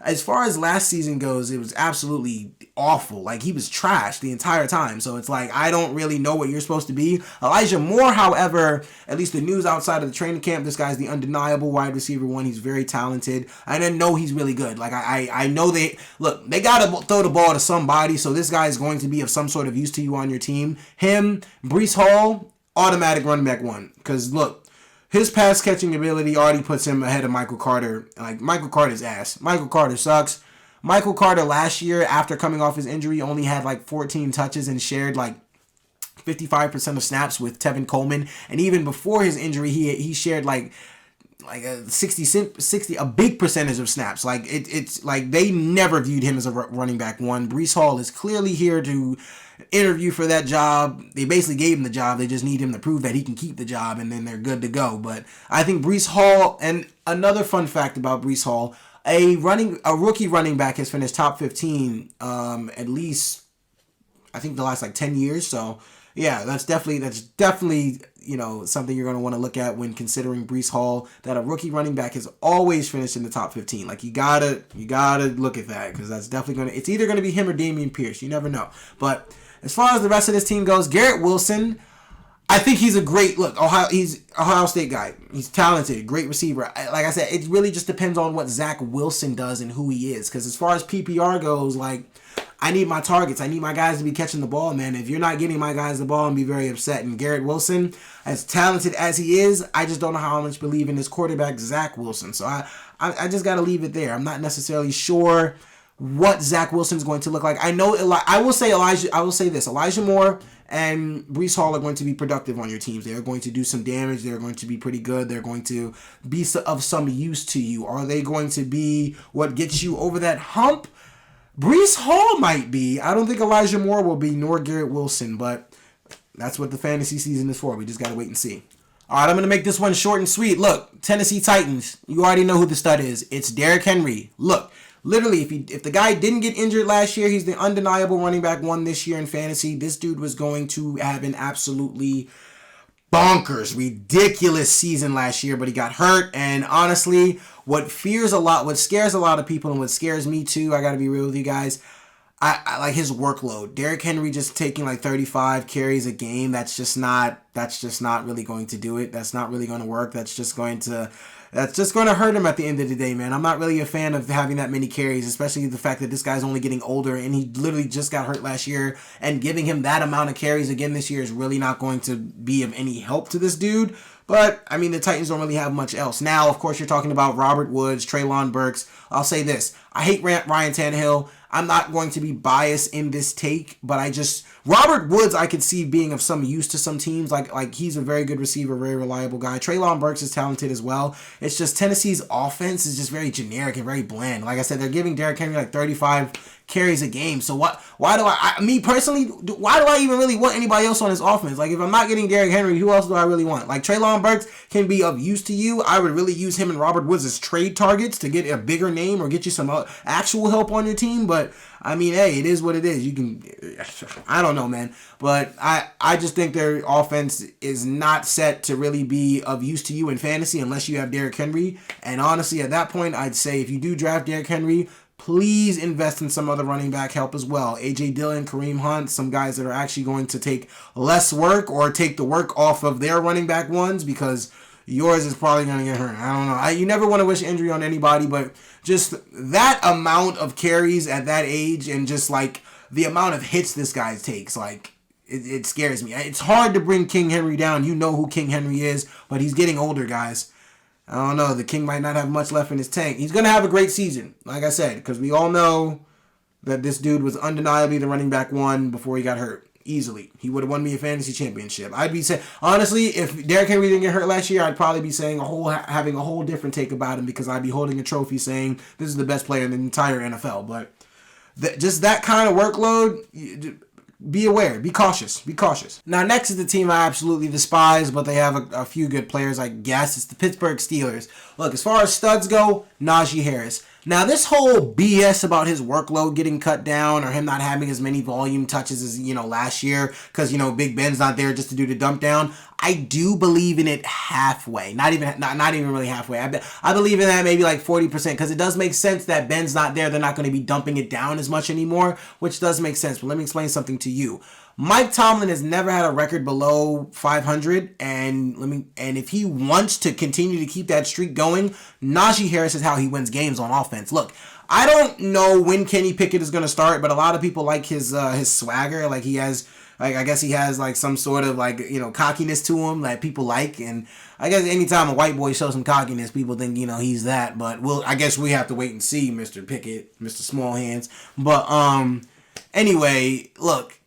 as far as last season goes, it was absolutely awful. Like, he was trash the entire time. So it's like, I don't really know what you're supposed to be. Elijah Moore, however, at least the news outside of the training camp, this guy's the undeniable wide receiver one. He's very talented. I didn't know he's really good. Like, I know they got to throw the ball to somebody. So this guy is going to be of some sort of use to you on your team. Him, Breece Hall, automatic running back one. Because, look, his pass catching ability already puts him ahead of Michael Carter. Like, Michael Carter's ass. Michael Carter sucks. Michael Carter last year, after coming off his injury, only had like 14 touches and shared like 55% of snaps with Tevin Coleman. And even before his injury, he shared like a 60, a big percentage of snaps. Like it's like they never viewed him as a running back one. Breece Hall is clearly here to interview for that job. They basically gave him the job. They just need him to prove that he can keep the job, and then they're good to go. But I think Breece Hall, and another fun fact about Breece Hall, a rookie running back has finished top 15 at least, I think, the last like 10 years. So yeah, that's definitely something you're going to want to look at when considering Breece Hall, that a rookie running back has always finished in the top 15. Like, you gotta look at that, because that's definitely it's either going to be him or Dameon Pierce. You never know. But as far as the rest of this team goes, Garrett Wilson, I think he's a great he's Ohio State guy. He's talented, great receiver. Like I said, it really just depends on what Zach Wilson does and who he is. Because as far as PPR goes, like, I need my targets. I need my guys to be catching the ball, man. If you're not getting my guys the ball, I'm be very upset. And Garrett Wilson, as talented as he is, I just don't know how much believe in his quarterback, Zach Wilson. So I just got to leave it there. I'm not necessarily sure what Zach Wilson's going to look like. I know I will say this. Elijah Moore and Breece Hall are going to be productive on your teams. They are going to do some damage. They're going to be pretty good. They're going to be of some use to you. Are they going to be what gets you over that hump? Breece Hall might be. I don't think Elijah Moore will be, nor Garrett Wilson, but That's what the fantasy season is for. We just got to wait and see. All right, I'm going to make this one short and sweet. Look, Tennessee Titans, you already know who the stud is. It's Derrick Henry. Look, literally, if the guy didn't get injured last year, he's the undeniable running back one this year in fantasy. This dude was going to have an absolutely bonkers, ridiculous season last year, but he got hurt. And honestly, what scares a lot of people, and what scares me too, I got to be real with you guys, I like his workload. Derrick Henry just taking like 35 carries a game. That's just not really going to do it. That's not really going to work. That's just going to hurt him at the end of the day, man. I'm not really a fan of having that many carries, especially the fact that this guy's only getting older and he literally just got hurt last year, and giving him that amount of carries again this year is really not going to be of any help to this dude. But, I mean, the Titans don't really have much else. Now, of course, you're talking about Robert Woods, Treylon Burks. I'll say this. I hate Ryan Tannehill. I'm not going to be biased in this take, but Robert Woods I could see being of some use to some teams. Like he's a very good receiver, very reliable guy. Treylon Burks is talented as well. It's just Tennessee's offense is just very generic and very bland. Like I said, they're giving Derrick Henry like 35 carries a game. So why do me personally, why do I even really want anybody else on his offense? Like, if I'm not getting Derrick Henry, who else do I really want? Like, Treylon Burks can be of use to you. I would really use him and Robert Woods as trade targets to get a bigger name or get you some actual help on your team. But I mean, hey, it is what it is. I don't know, man. But I just think their offense is not set to really be of use to you in fantasy unless you have Derrick Henry. And honestly, at that point, I'd say if you do draft Derrick Henry, please invest in some other running back help as well. A.J. Dillon, Kareem Hunt, some guys that are actually going to take less work or take the work off of their running back ones, because yours is probably going to get hurt. I don't know. You never want to wish injury on anybody, but just that amount of carries at that age and just like the amount of hits this guy takes, like, it scares me. It's hard to bring King Henry down. You know who King Henry is, but he's getting older, guys. I don't know. The King might not have much left in his tank. He's going to have a great season, like I said, because we all know that this dude was undeniably the running back one before he got hurt. Easily. He would have won me a fantasy championship. I'd be saying, honestly, if Derrick Henry didn't get hurt last year, I'd probably be saying having a whole different take about him, because I'd be holding a trophy saying this is the best player in the entire NFL. But just that kind of workload, be aware. Be cautious. Be cautious. Now, next is the team I absolutely despise, but they have a few good players, I guess. It's the Pittsburgh Steelers. Look, as far as studs go, Najee Harris. Now, this whole BS about his workload getting cut down or him not having as many volume touches as, last year because, Big Ben's not there just to do the dump down, I do believe in it halfway. Not even really halfway. I believe in that maybe like 40%, because it does make sense that Ben's not there. They're not going to be dumping it down as much anymore, which does make sense. But let me explain something to you. Mike Tomlin has never had a record below 500, and if he wants to continue to keep that streak going, Najee Harris is how he wins games on offense. Look, I don't know when Kenny Pickett is going to start, but a lot of people like his swagger. Like, he has, like, I guess he has like some sort of like, cockiness to him that people like, and I guess anytime a white boy shows some cockiness, people think, he's that. But I guess we have to wait and see, Mr. Pickett, Mr. Small Hands. But anyway, look.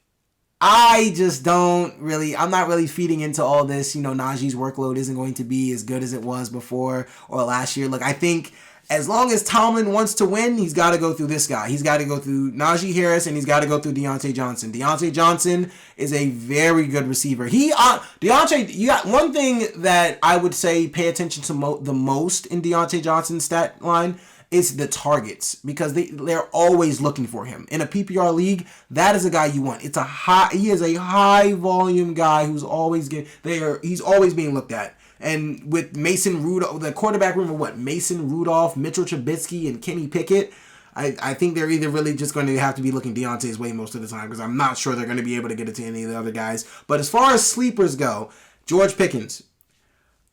I'm not really feeding into all this. Najee's workload isn't going to be as good as it was before or last year. Look, I think as long as Tomlin wants to win, he's got to go through this guy. He's got to go through Najee Harris, and he's got to go through Deontay Johnson. Deontay Johnson is a very good receiver. You got one thing that I would say pay attention to the most in Deontay Johnson's stat line is the targets, because they're always looking for him. In a PPR league, that is a guy you want. He is a high volume guy who's always he's always being looked at. And with Mason Rudolph, the quarterback room of Mason Rudolph, Mitchell Trubisky, and Kenny Pickett, I think they're either really just going to have to be looking Deontay's way most of the time, because I'm not sure they're going to be able to get it to any of the other guys. But as far as sleepers go, George Pickens.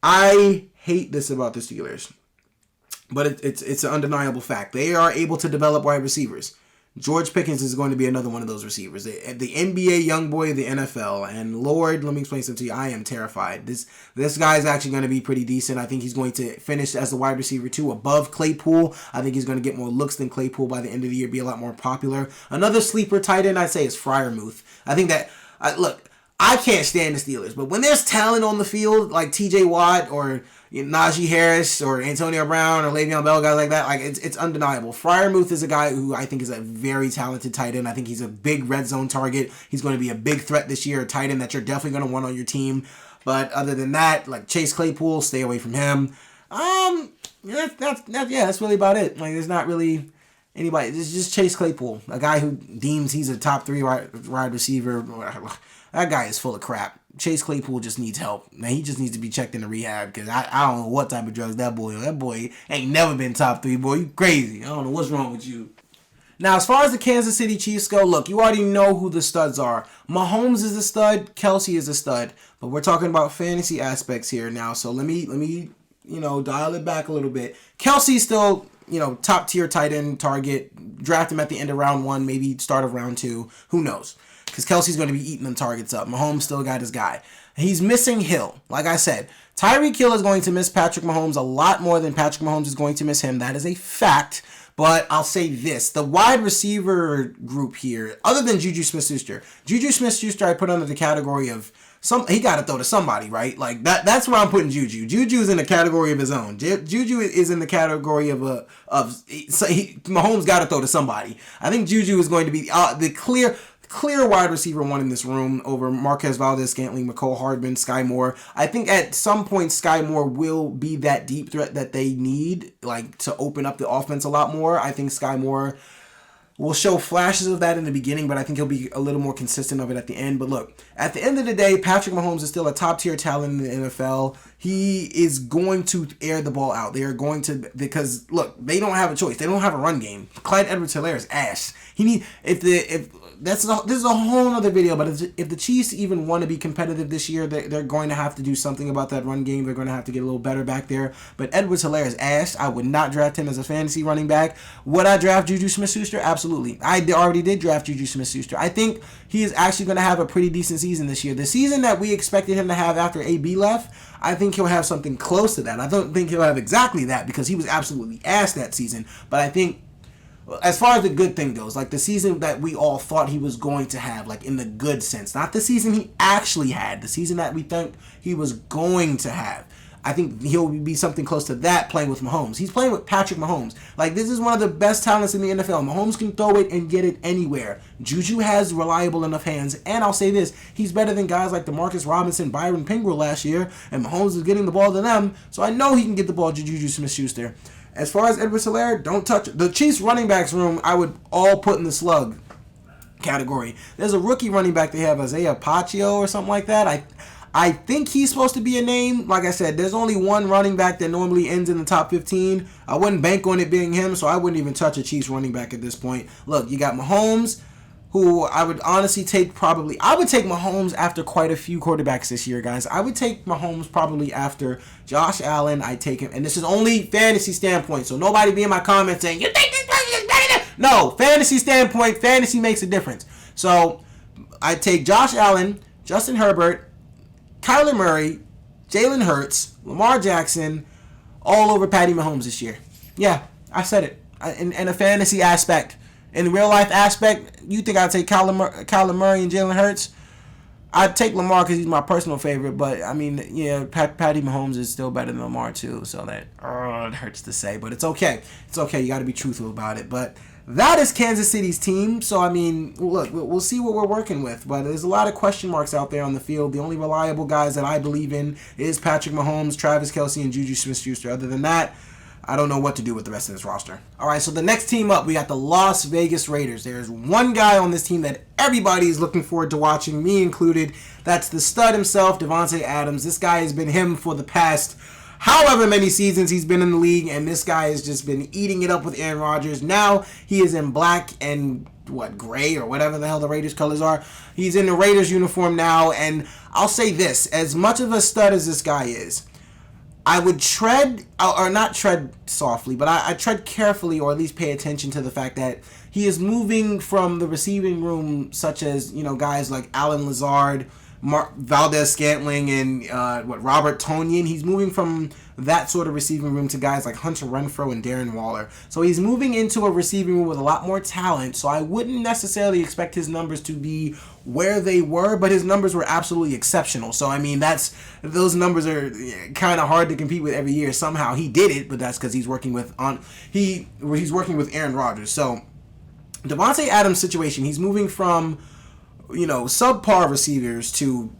I hate this about the Steelers, but it's an undeniable fact. They are able to develop wide receivers. George Pickens is going to be another one of those receivers. The NBA young boy of the NFL. And Lord, let me explain something to you. I am terrified. This guy is actually going to be pretty decent. I think he's going to finish as the wide receiver 2 above Claypool. I think he's going to get more looks than Claypool by the end of the year, be a lot more popular. Another sleeper tight end I'd say is Freiermuth. I think that, look, I can't stand the Steelers, but when there's talent on the field like TJ Watt or Najee Harris or Antonio Brown or Le'Veon Bell, guys like that. Like it's undeniable. Freiermuth is a guy who I think is a very talented tight end. I think he's a big red zone target. He's going to be a big threat this year, a tight end that you're definitely going to want on your team. But other than that, like Chase Claypool, stay away from him. That's really about it. Like there's not really anybody. It's just Chase Claypool, a guy who deems he's a top 3 wide receiver. That guy is full of crap. Chase Claypool just needs help. Now he just needs to be checked into rehab because I don't know what type of drugs that boy ain't never been top 3, boy. You crazy. I don't know what's wrong with you. Now, as far as the Kansas City Chiefs go, look, you already know who the studs are. Mahomes is a stud. Kelsey is a stud. But we're talking about fantasy aspects here now. So let me dial it back a little bit. Kelsey's still, top tier tight end target. Draft him at the end of round 1, maybe start of round 2. Who knows? Because Kelsey's going to be eating them targets up. Mahomes still got his guy. He's missing Hill. Like I said, Tyreek Hill is going to miss Patrick Mahomes a lot more than Patrick Mahomes is going to miss him. That is a fact. But I'll say this. The wide receiver group here, other than Juju Smith-Schuster, I put under the category of he got to throw to somebody, right? Like that's where I'm putting Juju. Juju is in a category of his own. Juju is in the category of Mahomes got to throw to somebody. I think Juju is going to be the clear wide receiver 1 in this room over Marquez Valdez-Scantling, Mecole Hardman, Sky Moore. I think at some point Sky Moore will be that deep threat that they need, like to open up the offense a lot more. I think Sky Moore will show flashes of that in the beginning, but I think he'll be a little more consistent of it at the end. But look, at the end of the day, Patrick Mahomes is still a top-tier talent in the NFL. He is going to air the ball out. They are going to, because look, they don't have a choice. They don't have a run game. Clyde Edwards-Helaire is ass. This is a whole other video, but if the Chiefs even want to be competitive this year, they're going to have to do something about that run game. They're going to have to get a little better back there. But Edwards-Helaire is ass. I would not draft him as a fantasy running back. Would I draft Juju Smith-Schuster? Absolutely. I already did draft Juju Smith-Schuster. I think he is actually going to have a pretty decent season this year. The season that we expected him to have after AB left, I think he'll have something close to that. I don't think he'll have exactly that because he was absolutely ass that season. But I think as far as the good thing goes, like the season that we all thought he was going to have, like in the good sense, not the season he actually had, the season that we think he was going to have, I think he'll be something close to that playing with Mahomes. He's playing with Patrick Mahomes. Like, this is one of the best talents in the NFL. Mahomes can throw it and get it anywhere. Juju has reliable enough hands. And I'll say this, he's better than guys like DeMarcus Robinson, Byron Pringle last year, and Mahomes is getting the ball to them. So I know he can get the ball to Juju Smith-Schuster. As far as Edwards-Helaire, don't touch it. The Chiefs running backs room, I would all put in the slug category. There's a rookie running back they have, Isaiah Pacheco or something like that. I think he's supposed to be a name. Like I said, there's only one running back that normally ends in the top 15. I wouldn't bank on it being him, so I wouldn't even touch a Chiefs running back at this point. Look, you got Mahomes, who I would honestly take probably... I would take Mahomes after quite a few quarterbacks this year, guys. I would take Mahomes probably after Josh Allen. I take him, and this is only fantasy standpoint, so nobody be in my comments saying, you think this person is better than... No, fantasy standpoint, fantasy makes a difference. So, I take Josh Allen, Justin Herbert, Kyler Murray, Jalen Hurts, Lamar Jackson, all over Patty Mahomes this year. Yeah, I said it. In a fantasy aspect. In the real life aspect, you think I'd take Kyler Murray and Jalen Hurts? I'd take Lamar because he's my personal favorite, but I mean, yeah, Patty Mahomes is still better than Lamar too, so that it hurts to say, but it's okay. It's okay. You got to be truthful about it, but that is Kansas City's team. So, I mean, look, we'll see what we're working with. But there's a lot of question marks out there on the field. The only reliable guys that I believe in is Patrick Mahomes, Travis Kelce, and Juju Smith-Schuster. Other than that, I don't know what to do with the rest of this roster. All right, so the next team up, we got the Las Vegas Raiders. There's one guy on this team that everybody is looking forward to watching, me included. That's the stud himself, Davante Adams. This guy has been him for the past however many seasons he's been in the league, and this guy has just been eating it up with Aaron Rodgers. Now he is in black and gray or whatever the hell the Raiders colors are. He's in the Raiders uniform now, and I'll say this, as much of a stud as this guy is, I would tread, or not tread softly, but I tread carefully, or at least pay attention to the fact that he is moving from the receiving room, such as, guys like Allen Lazard, Valdez-Scantling and Robert Tonyan. He's moving from that sort of receiving room to guys like Hunter Renfrow and Darren Waller. So he's moving into a receiving room with a lot more talent. So I wouldn't necessarily expect his numbers to be where they were, but his numbers were absolutely exceptional. So I mean, those numbers are kind of hard to compete with every year. Somehow he did it, but that's because he's working with Aaron Rodgers. So Davante Adams' situation, he's moving from subpar receivers to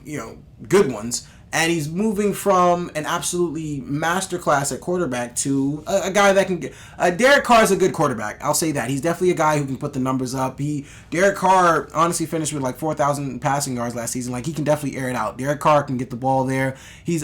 good ones. And he's moving from an absolutely masterclass at quarterback to a guy that can get... Derek Carr is a good quarterback. I'll say that. He's definitely a guy who can put the numbers up. Derek Carr honestly finished with like 4,000 passing yards last season. Like, he can definitely air it out. Derek Carr can get the ball there. He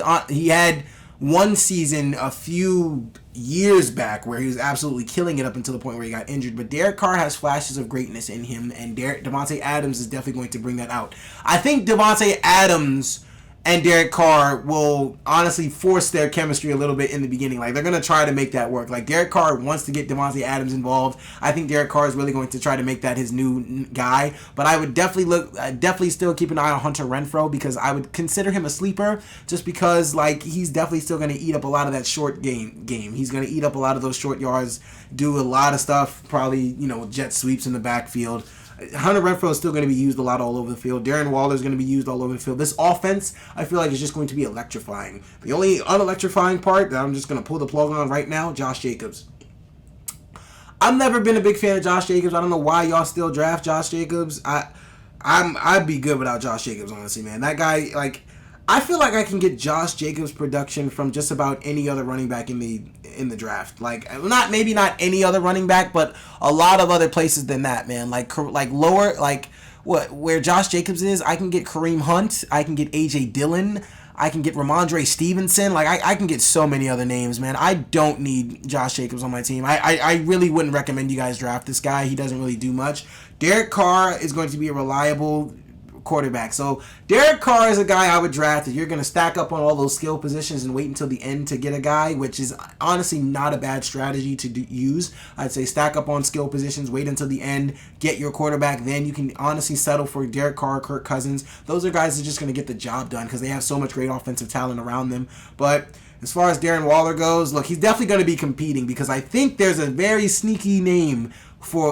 had one season a few years back where he was absolutely killing it up until the point where he got injured. But Derek Carr has flashes of greatness in him, and Davante Adams is definitely going to bring that out. I think Davante Adams and Derek Carr will honestly force their chemistry a little bit in the beginning. Like, they're going to try to make that work. Like, Derek Carr wants to get Davante Adams involved. I think Derek Carr is really going to try to make that his new guy. But I would definitely still keep an eye on Hunter Renfrow, because I would consider him a sleeper, just because, like, he's definitely still going to eat up a lot of that short game. He's going to eat up a lot of those short yards, do a lot of stuff, probably, jet sweeps in the backfield. Hunter Renfrow is still going to be used a lot all over the field. Darren Waller is going to be used all over the field. This offense, I feel like, is just going to be electrifying. The only unelectrifying part that I'm just going to pull the plug on right now, Josh Jacobs. I've never been a big fan of Josh Jacobs. I don't know why y'all still draft Josh Jacobs. I'd be good without Josh Jacobs, honestly, man. That guy, like, I feel like I can get Josh Jacobs production from just about any other running back in the draft. Like, maybe not any other running back, but a lot of other places than that, man. Like lower, like where Josh Jacobs is, I can get Kareem Hunt, I can get AJ Dillon, I can get Ramondre Stevenson. Like, I can get so many other names, man. I don't need Josh Jacobs on my team. I really wouldn't recommend you guys draft this guy. He doesn't really do much. Derek Carr is going to be a reliable quarterback. So Derek Carr is a guy I would draft if you're going to stack up on all those skill positions and wait until the end to get a guy, which is honestly not a bad strategy to use. I'd say stack up on skill positions, wait until the end, get your quarterback, then you can honestly settle for Derek Carr, Kirk Cousins. Those are guys that are just going to get the job done because they have so much great offensive talent around them. But as far as Darren Waller goes, look, he's definitely going to be competing, because I think there's a very sneaky name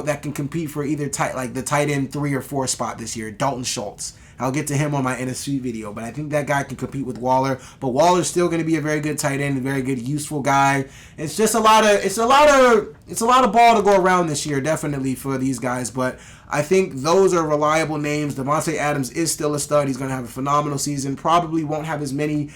that can compete for either the tight end 3 or 4 spot this year, Dalton Schultz. I'll get to him on my NFC video, but I think that guy can compete with Waller. But Waller's still going to be a very good tight end, a very good, useful guy. It's just a lot of ball to go around this year, definitely, for these guys. But I think those are reliable names. Davante Adams is still a stud. He's going to have a phenomenal season. Probably won't have as many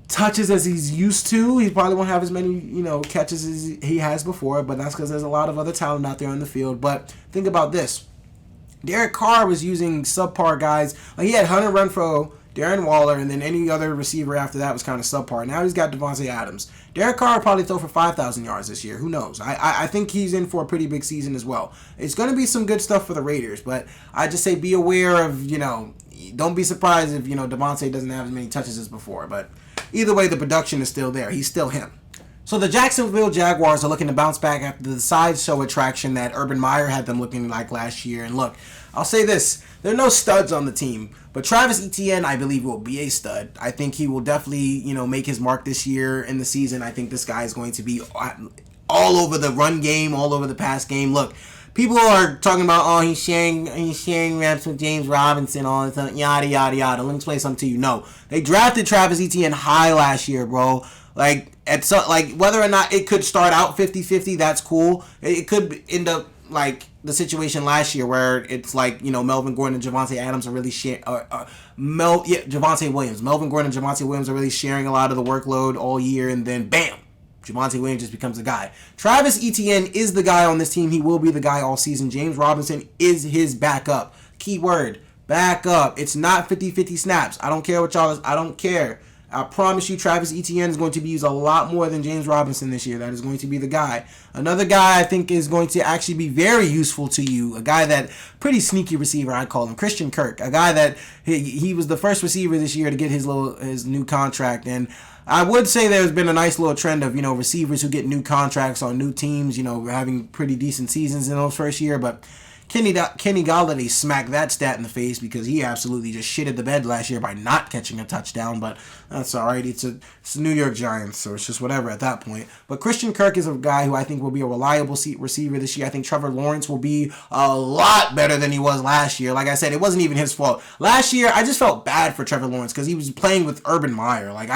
touches as he's used to. He probably won't have as many, catches as he has before, but that's because there's a lot of other talent out there on the field. But think about this. Derek Carr was using subpar guys. Like, he had Hunter Renfrow, Darren Waller, and then any other receiver after that was kind of subpar. Now he's got Davante Adams. Derek Carr will probably throw for 5,000 yards this year. Who knows? I think he's in for a pretty big season as well. It's going to be some good stuff for the Raiders, but I just say be aware of, don't be surprised if, Davante doesn't have as many touches as before. But either way, the production is still there. He's still him. So the Jacksonville Jaguars are looking to bounce back after the sideshow attraction that Urban Meyer had them looking like last year. And look, I'll say this. There are no studs on the team, but Travis Etienne, I believe, will be a stud. I think he will definitely, make his mark this year in the season. I think this guy is going to be all over the run game, all over the pass game. Look, people are talking about, he's sharing reps with James Robinson, all this stuff, yada, yada, yada. Let me explain something to you. No, they drafted Travis Etienne high last year, bro. Whether or not it could start out 50-50, that's cool. It could end up like the situation last year where it's like, Melvin Gordon and Javonte Adams are really Javonte Williams. Melvin Gordon and Javonte Williams are really sharing a lot of the workload all year, and then bam, Javonte Williams just becomes the guy. Travis Etienne is the guy on this team. He will be the guy all season. James Robinson is his backup. Keyword, backup. It's not 50-50 snaps. I don't care what y'all, I don't care. I promise you, Travis Etienne is going to be used a lot more than James Robinson this year. That is going to be the guy. Another guy I think is going to actually be very useful to you, a guy that, pretty sneaky receiver, I call him, Christian Kirk. A guy that, he was the first receiver this year to get his new contract. And I would say there's been a nice little trend of, receivers who get new contracts on new teams, having pretty decent seasons in those first year. But Kenny Galladay smacked that stat in the face because he absolutely just shitted the bed last year by not catching a touchdown. But that's all right. It's the New York Giants, so it's just whatever at that point. But Christian Kirk is a guy who I think will be a reliable receiver this year. I think Trevor Lawrence will be a lot better than he was last year. Like I said, it wasn't even his fault. Last year, I just felt bad for Trevor Lawrence because he was playing with Urban Meyer. Like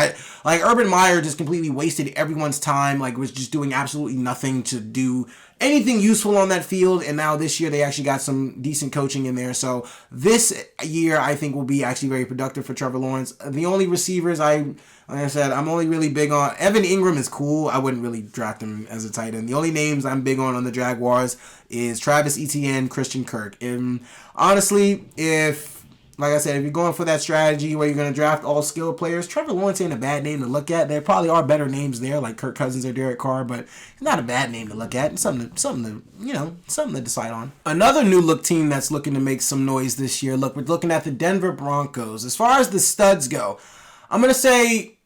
Urban Meyer just completely wasted everyone's time. Like was just doing absolutely nothing to do anything useful on that field, and now this year they actually got some decent coaching in there. So this year I think will be actually very productive for Trevor Lawrence. The only receivers like I said, I'm only really big on Evan Ingram is cool. I wouldn't really draft him as a tight end. The only names I'm big on the Jaguars is Travis Etienne, Christian Kirk. And honestly, like I said, if you're going for that strategy where you're going to draft all skilled players, Trevor Lawrence ain't a bad name to look at. There probably are better names there, like Kirk Cousins or Derek Carr, but it's not a bad name to look at. It's something to decide on. Another new look team that's looking to make some noise this year. Look, we're looking at the Denver Broncos. As far as the studs go, I'm going to say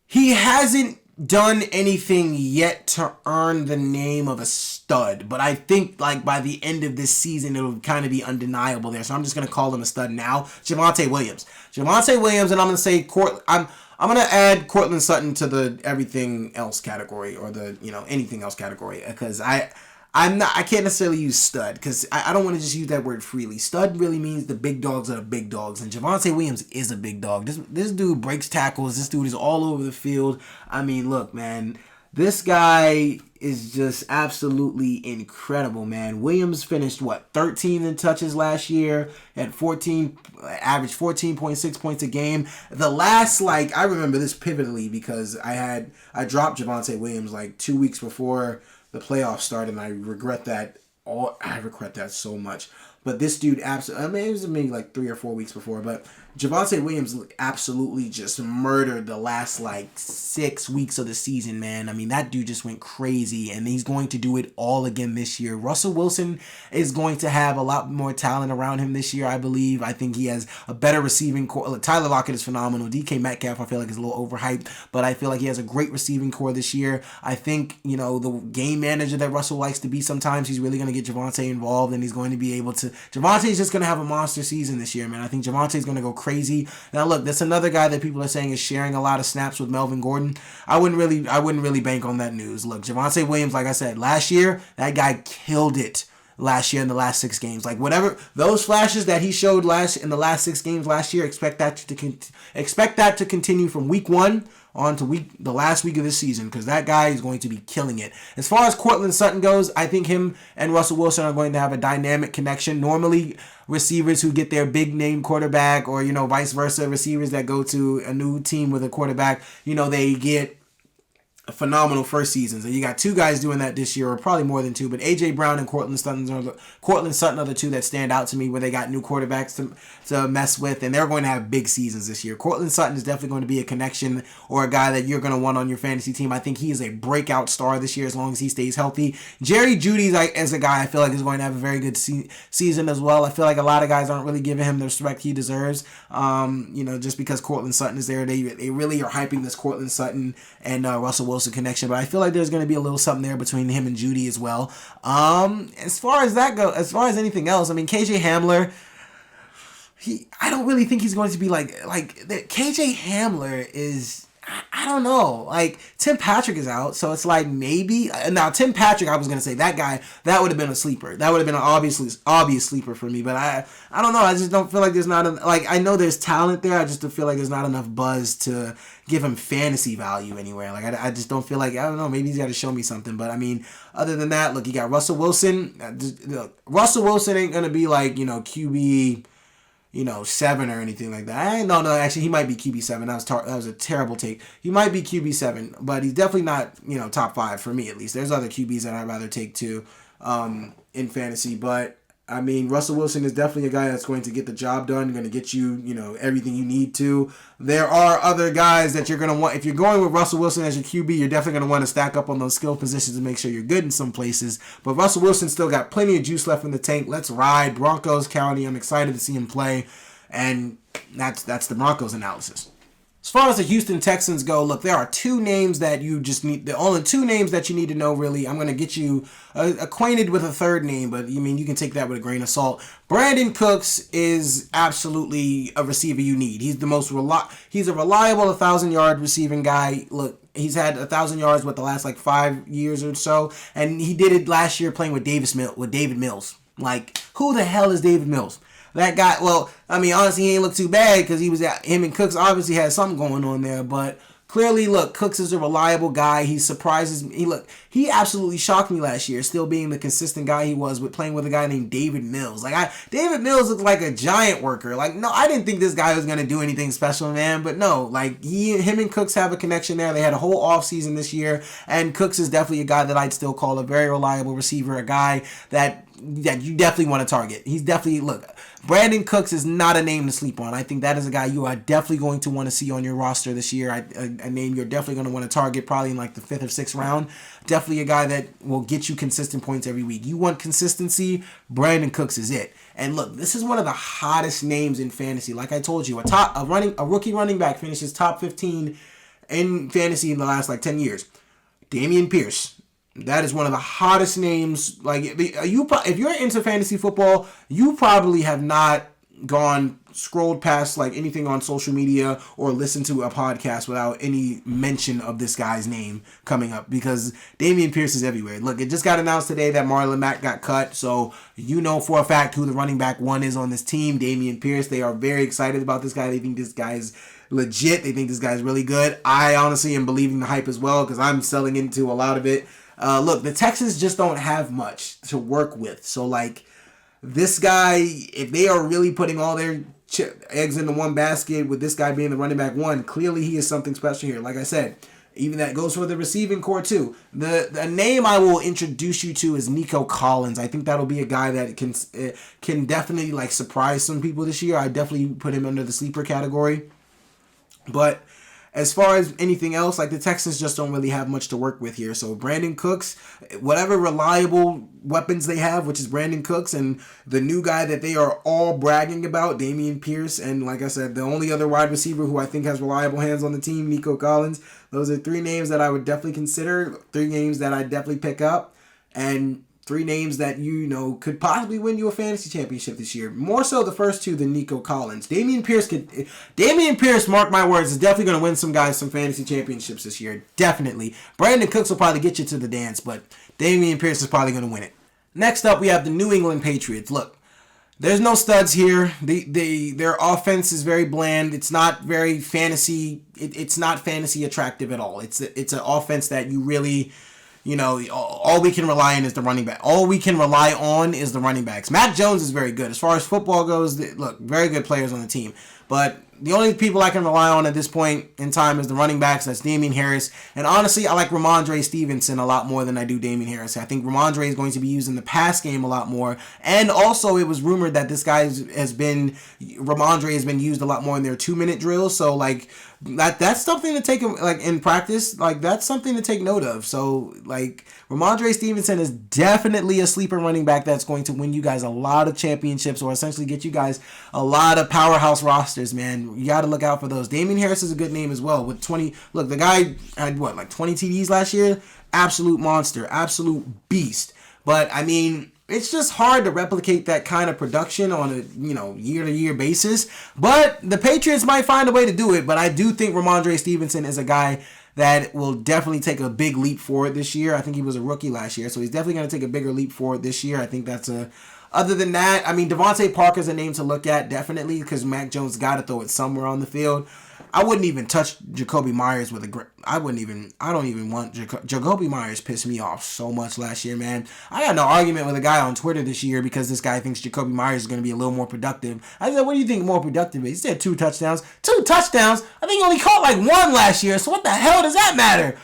he hasn't done anything yet to earn the name of a stud, but I think like by the end of this season it'll kind of be undeniable there. So I'm just gonna call him a stud now. Javonte Williams, and I'm gonna say I'm gonna add Cortland Sutton to the everything else category or the anything else category because I can't necessarily use stud because I don't want to just use that word freely. Stud really means the big dogs are the big dogs, and Javonte Williams is a big dog. This dude breaks tackles. This dude is all over the field. I mean, look, man, this guy is just absolutely incredible, man. Williams finished 13 in touches last year at averaged 14.6 points a game. The last I remember this pivotally because I dropped Javonte Williams 2 weeks before the playoffs started, and I regret that so much. But this dude absolutely, it was maybe 3 or 4 weeks before, but Javonte Williams absolutely just murdered the last 6 weeks of the season, man. I mean, that dude just went crazy, and he's going to do it all again this year. Russell Wilson is going to have a lot more talent around him this year, I believe. I think he has a better receiving core. Tyler Lockett is phenomenal. DK Metcalf, I feel like, is a little overhyped, but I feel like he has a great receiving core this year. I think, the game manager that Russell likes to be sometimes, he's really going to get Javonte involved, and he's going to be able to. Javonte's just going to have a monster season this year, man. I think Javonte's going to go crazy. Now, look, that's another guy that people are saying is sharing a lot of snaps with Melvin Gordon. I wouldn't really bank on that news. Look, Javonte Williams, like I said, last year, that guy killed it last year in the last 6 games. Whatever those flashes that he showed in the last 6 games last year, expect that to continue from week 1 on to the last week of this season because that guy is going to be killing it. As far as Cortland Sutton goes, I think him and Russell Wilson are going to have a dynamic connection. Normally, receivers who get their big name quarterback or, vice versa, receivers that go to a new team with a quarterback, they get phenomenal first seasons, and you got 2 guys doing that this year, or probably more than 2. But AJ Brown and Cortland Sutton are the 2 that stand out to me, where they got new quarterbacks to mess with, and they're going to have big seasons this year. Cortland Sutton is definitely going to be a connection or a guy that you're going to want on your fantasy team. I think he is a breakout star this year as long as he stays healthy. Jerry Jeudy as a guy I feel like is going to have a very good season as well. I feel like a lot of guys aren't really giving him the respect he deserves. Just because Cortland Sutton is there, they really are hyping this Cortland Sutton and Russell Wilson connection, but I feel like there's going to be a little something there between him and Jeudy as well. As far as anything else, I mean, KJ Hamler, I don't really think he's going to be KJ Hamler is. I don't know. Tim Patrick is out, so it's maybe. Now, Tim Patrick, I was going to say, that guy, that would have been a sleeper. That would have been an obvious sleeper for me, but I don't know. I just don't feel like there's not, I know there's talent there, I just don't feel like there's not enough buzz to give him fantasy value anywhere. I just don't feel like, I don't know, maybe he's got to show me something, but I mean, other than that, look, you got Russell Wilson. Russell Wilson ain't going to be QB 7 or anything like that. No, actually, he might be QB 7. That was a terrible take. He might be QB 7, but he's definitely not, top 5 for me at least. There's other QBs that I'd rather take too, in fantasy, but I mean, Russell Wilson is definitely a guy that's going to get the job done, going to get you, everything you need to. There are other guys that you're going to want. If you're going with Russell Wilson as your QB, you're definitely going to want to stack up on those skill positions to make sure you're good in some places. But Russell Wilson still got plenty of juice left in the tank. Let's ride Broncos County. I'm excited to see him play. And that's the Broncos analysis. As far as the Houston Texans go, look, there are two names that you just need. The only two names that you need to know, really. I'm going to get you acquainted with a third name, but you can take that with a grain of salt. Brandon Cooks is absolutely a receiver you need. He's he's a reliable 1,000-yard receiving guy. Look, he's had 1,000 yards with the last 5 years or so, and he did it last year playing with David Mills. Like, who the hell is David Mills? That guy, well, honestly, he ain't look too bad because him and Cooks obviously had something going on there. But clearly, look, Cooks is a reliable guy. He surprises me. He absolutely shocked me last year, still being the consistent guy he was with playing with a guy named David Mills. David Mills looked like a giant worker. No, I didn't think this guy was going to do anything special, man. But no, him and Cooks have a connection there. They had a whole offseason this year. And Cooks is definitely a guy that I'd still call a very reliable receiver, a guy that you definitely want to target. He's definitely, Brandon Cooks is not a name to sleep on. I think that is a guy you are definitely going to want to see on your roster this year. A name you're definitely going to want to target probably in the 5th or 6th round. Definitely a guy that will get you consistent points every week. You want consistency, Brandon Cooks is it. And look, this is one of the hottest names in fantasy. Like I told you, a rookie running back finishes top 15 in fantasy in the last 10 years. Dameon Pierce. That is one of the hottest names. If you're into fantasy football, you probably have not scrolled past anything on social media or listened to a podcast without any mention of this guy's name coming up, because Dameon Pierce is everywhere. Look, it just got announced today that Marlon Mack got cut, so you know for a fact who the running back one is on this team, Dameon Pierce. They are very excited about this guy. They think this guy is legit. They think this guy is really good. I honestly am believing the hype as well because I'm selling into a lot of it. Look, the Texans just don't have much to work with. So, this guy, if they are really putting all their eggs into one basket with this guy being the running back one, clearly he is something special here. Like I said, even that goes for the receiving core too. The name I will introduce you to is Nico Collins. I think that'll be a guy that can definitely surprise some people this year. I definitely put him under the sleeper category. But as far as anything else, the Texans just don't really have much to work with here. So Brandon Cooks, whatever reliable weapons they have, which is Brandon Cooks, and the new guy that they are all bragging about, Dameon Pierce, and like I said, the only other wide receiver who I think has reliable hands on the team, Nico Collins. Those are three names that I would definitely consider, three names that I'd definitely pick up, and three names that could possibly win you a fantasy championship this year. More so the first two than Nico Collins. Dameon Pierce, mark my words, is definitely going to win some guys some fantasy championships this year. Definitely. Brandon Cooks will probably get you to the dance, but Dameon Pierce is probably going to win it. Next up, we have the New England Patriots. Look, there's no studs here. Their offense is very bland. It's not very fantasy. It's not fantasy attractive at all. It's an offense that you really... all we can rely on is the running back. All we can rely on is the running backs. Mac Jones is very good. As far as football goes, look, very good players on the team. But the only people I can rely on at this point in time is the running backs. That's Damien Harris. And honestly, I like Ramondre Stevenson a lot more than I do Damien Harris. I think Ramondre is going to be used in the pass game a lot more. And also, it was rumored that Ramondre has been used a lot more in their 2-minute drills. So, that's something to take, in practice, that's something to take note of. So, Ramondre Stevenson is definitely a sleeper running back that's going to win you guys a lot of championships, or essentially get you guys a lot of powerhouse rosters, man. You got to look out for those. Damien Harris is a good name as well. With 20, look, the guy had 20 TDs last year? Absolute monster, absolute beast. But, it's just hard to replicate that kind of production on a year-to-year basis. But the Patriots might find a way to do it. But I do think Ramondre Stevenson is a guy that will definitely take a big leap forward this year. I think he was a rookie last year, so he's definitely going to take a bigger leap forward this year. I think that's other than that, Devontae Parker's a name to look at, definitely, because Mac Jones got to throw it somewhere on the field. I wouldn't even touch Jacoby Myers with I don't even want Jacoby Myers pissed me off so much last year, man. I got no argument with a guy on Twitter this year because this guy thinks Jacoby Myers is going to be a little more productive. I said, what do you think more productive is? He said 2 touchdowns. 2 touchdowns? I think he only caught 1 last year, so what the hell does that matter?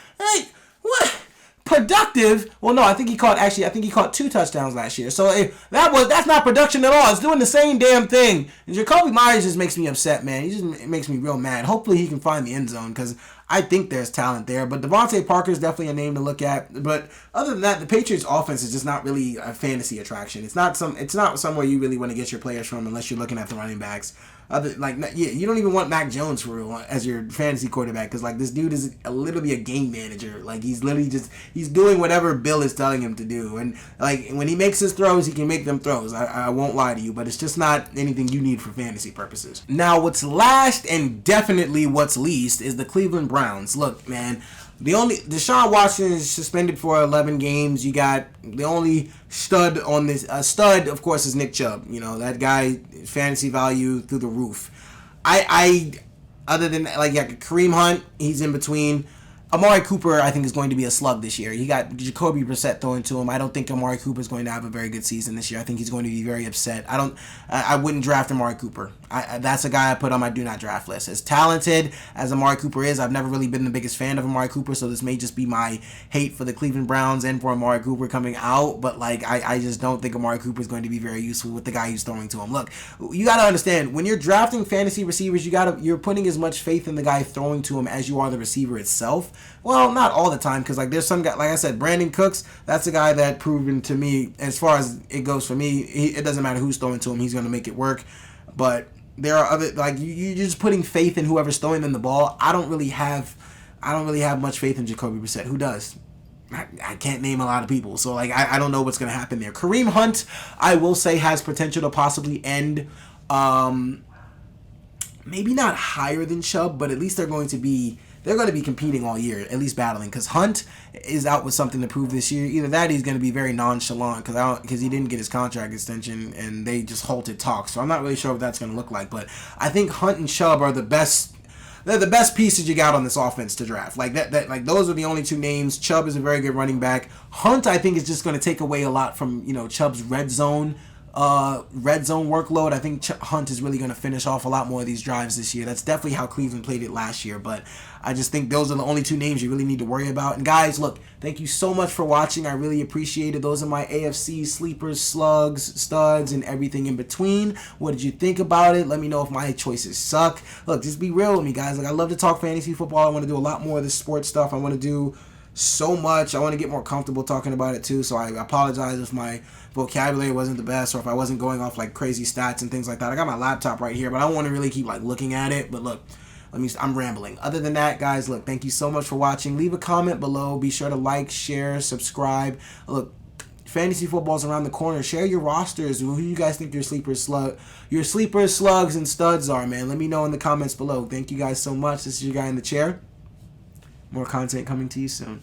What? Productive? Well, no, I think he caught 2 touchdowns last year. So that's not production at all. It's doing the same damn thing. And Jacoby Myers just makes me upset, man. He just makes me real mad. Hopefully he can find the end zone because I think there's talent there. But Devontae Parker is definitely a name to look at. But other than that, the Patriots offense is just not really a fantasy attraction. It's not somewhere you really want to get your players from unless you're looking at the running backs. You don't even want Mac Jones for real as your fantasy quarterback, because like this dude is literally a game manager. Like he's literally he's doing whatever Bill is telling him to do, and like when he makes his throws, he can make them throws. I won't lie to you, but it's just not anything you need for fantasy purposes. Now, what's last and definitely what's least is the Cleveland Browns. Look, man. Deshaun Watson is suspended for 11 games. You got the only stud on this. Stud, of course, is Nick Chubb. You know, that guy, fantasy value through the roof. Other than, like Kareem Hunt, he's in between. Amari Cooper, I think, is going to be a slug this year. He got Jacoby Brissett thrown to him. I don't think Amari Cooper is going to have a very good season this year. I think he's going to be very upset. I wouldn't draft Amari Cooper. That's a guy I put on my do not draft list. As talented as Amari Cooper is, I've never really been the biggest fan of Amari Cooper, so this may just be my hate for the Cleveland Browns and for Amari Cooper coming out, but like I just don't think Amari Cooper is going to be very useful with the guy who's throwing to him. Look, you got to understand, when you're drafting fantasy receivers, you're putting as much faith in the guy throwing to him as you are the receiver itself. Well, not all the time, because like there's some guy, like I said, Brandon Cooks, that's a guy that proven to me, as far as it goes for me, it doesn't matter who's throwing to him, he's going to make it work. But there are other, like you're just putting faith in whoever's throwing them the ball. I don't really have much faith in Jacoby Brissett. Who does? I can't name a lot of people, so like I don't know what's going to happen there. Kareem Hunt, I will say, has potential to possibly end, maybe not higher than Chubb, but at least they're going to be competing all year, at least battling, because Hunt is out with something to prove this year. Either that, he's going to be very nonchalant because he didn't get his contract extension and they just halted talks. So I'm not really sure what that's going to look like. But I think Hunt and Chubb are the best. They're the best pieces you got on this offense to draft. Like like those are the only two names. Chubb is a very good running back. Hunt, I think, is just going to take away a lot from Chubb's red zone workload. I think Hunt is really going to finish off a lot more of these drives this year. That's definitely how Cleveland played it last year, but I just think those are the only two names you really need to worry about. And guys, look, thank you so much for watching. I really appreciate it. Those are my AFC sleepers, slugs, studs, and everything in between. What did you think about it? Let me know if my choices suck. Look, just be real with me, guys. Like, I love to talk fantasy football. I want to do a lot more of this sports stuff. I want to do so much. I want to get more comfortable talking about it too, so I apologize if my vocabulary wasn't the best or if I wasn't going off like crazy stats and things like that. I got my laptop right here, but I don't want to really keep like looking at it. But look, I'm rambling. Other than that, guys, look, thank you so much for watching. Leave a comment below. Be sure to like, share, subscribe. Look, fantasy football's around the corner. Share your rosters. Who you guys think your sleepers, slugs, and studs are, man. Let me know in the comments below. Thank you guys so much. This is your guy in the chair. More content coming to you soon.